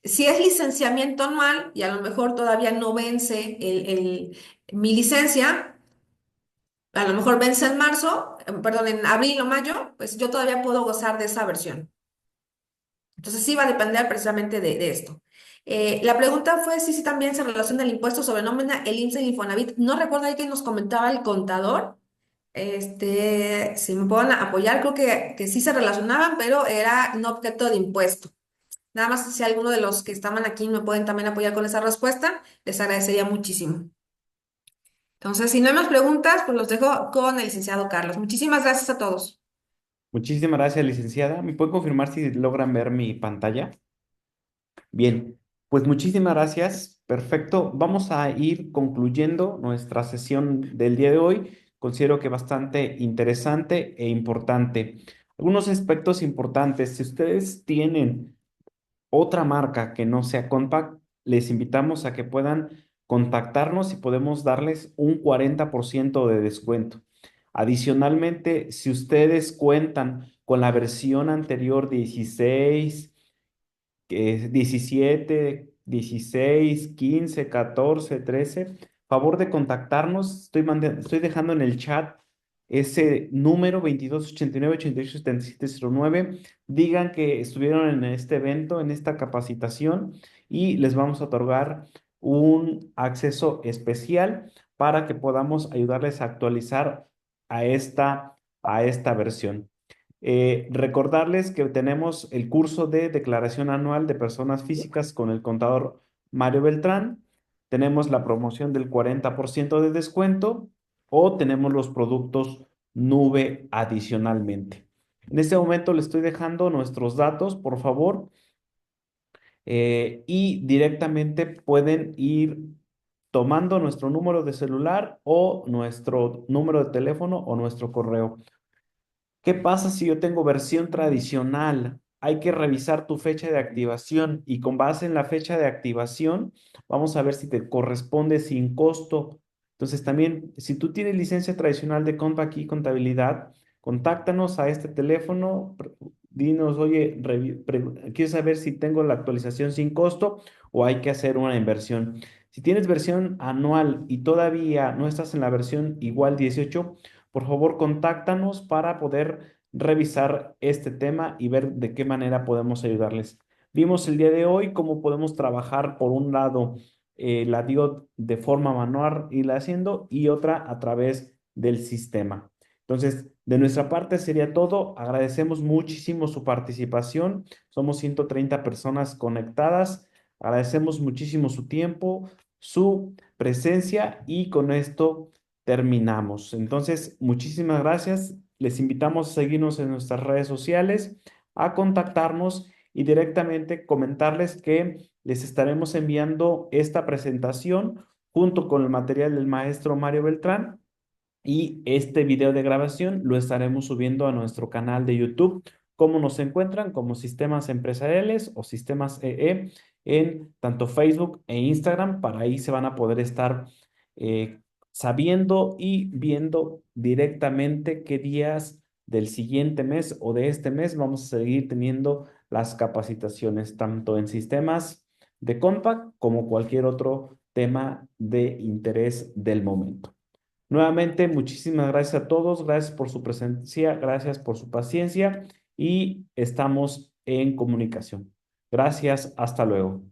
Si es licenciamiento anual y a lo mejor todavía no vence mi licencia, a lo mejor vence en marzo, perdón, en abril o mayo, pues yo todavía puedo gozar de esa versión. Entonces sí va a depender precisamente de esto. La pregunta fue si también se relaciona el impuesto sobre nómina, el IMSS y el Infonavit. No recuerdo ahí que nos comentaba el contador. Si me pueden apoyar, creo que sí se relacionaban, pero era no objeto de impuesto. Nada más si alguno de los que estaban aquí me pueden también apoyar con esa respuesta, les agradecería muchísimo. Entonces, si no hay más preguntas, pues los dejo con el licenciado Carlos. Muchísimas gracias a todos. Muchísimas gracias, licenciada. ¿Me puede confirmar si logran ver mi pantalla? Bien, pues muchísimas gracias. Perfecto. Vamos a ir concluyendo nuestra sesión del día de hoy. Considero que bastante interesante e importante. Algunos aspectos importantes. Si ustedes tienen otra marca que no sea Compact, les invitamos a que puedan contactarnos y podemos darles un 40% de descuento. Adicionalmente, si ustedes cuentan con la versión anterior 16, que es 17, 16, 15, 14, 13. Favor de contactarnos. Estoy dejando en el chat ese número 2289-887709. Digan que estuvieron en este evento, en esta capacitación, y les vamos a otorgar un acceso especial para que podamos ayudarles a actualizar a esta versión. Recordarles que tenemos el curso de declaración anual de personas físicas con el contador Mario Beltrán. Tenemos la promoción del 40% de descuento o tenemos los productos nube adicionalmente. En este momento le estoy dejando nuestros datos, por favor, y directamente pueden ir tomando nuestro número de celular o nuestro número de teléfono o nuestro correo. ¿Qué pasa si yo tengo versión tradicional? Hay que revisar tu fecha de activación y con base en la fecha de activación, vamos a ver si te corresponde sin costo. Entonces también, si tú tienes licencia tradicional de Compact y contabilidad, contáctanos a este teléfono, dinos, oye, quiero saber si tengo la actualización sin costo o hay que hacer una inversión. Si tienes versión anual y todavía no estás en la versión igual 18, por favor, contáctanos para poder revisar este tema y ver de qué manera podemos ayudarles. Vimos el día de hoy cómo podemos trabajar, por un lado, la DIOT de forma manual, irla haciendo, y otra a través del sistema. Entonces, de nuestra parte sería todo. Agradecemos muchísimo su participación. Somos 130 personas conectadas. Agradecemos muchísimo su tiempo, su presencia, y con esto terminamos. Entonces, muchísimas gracias. Les invitamos a seguirnos en nuestras redes sociales, a contactarnos y directamente comentarles que les estaremos enviando esta presentación junto con el material del maestro Mario Beltrán, y este video de grabación lo estaremos subiendo a nuestro canal de YouTube. ¿Cómo nos encuentran? Como Sistemas Empresariales o Sistemas EE en tanto Facebook e Instagram. Para ahí se van a poder estar eh, sabiendo y viendo directamente qué días del siguiente mes o de este mes vamos a seguir teniendo las capacitaciones, tanto en sistemas de Compact como cualquier otro tema de interés del momento. Nuevamente, muchísimas gracias a todos, gracias por su presencia, gracias por su paciencia, y estamos en comunicación. Gracias, hasta luego.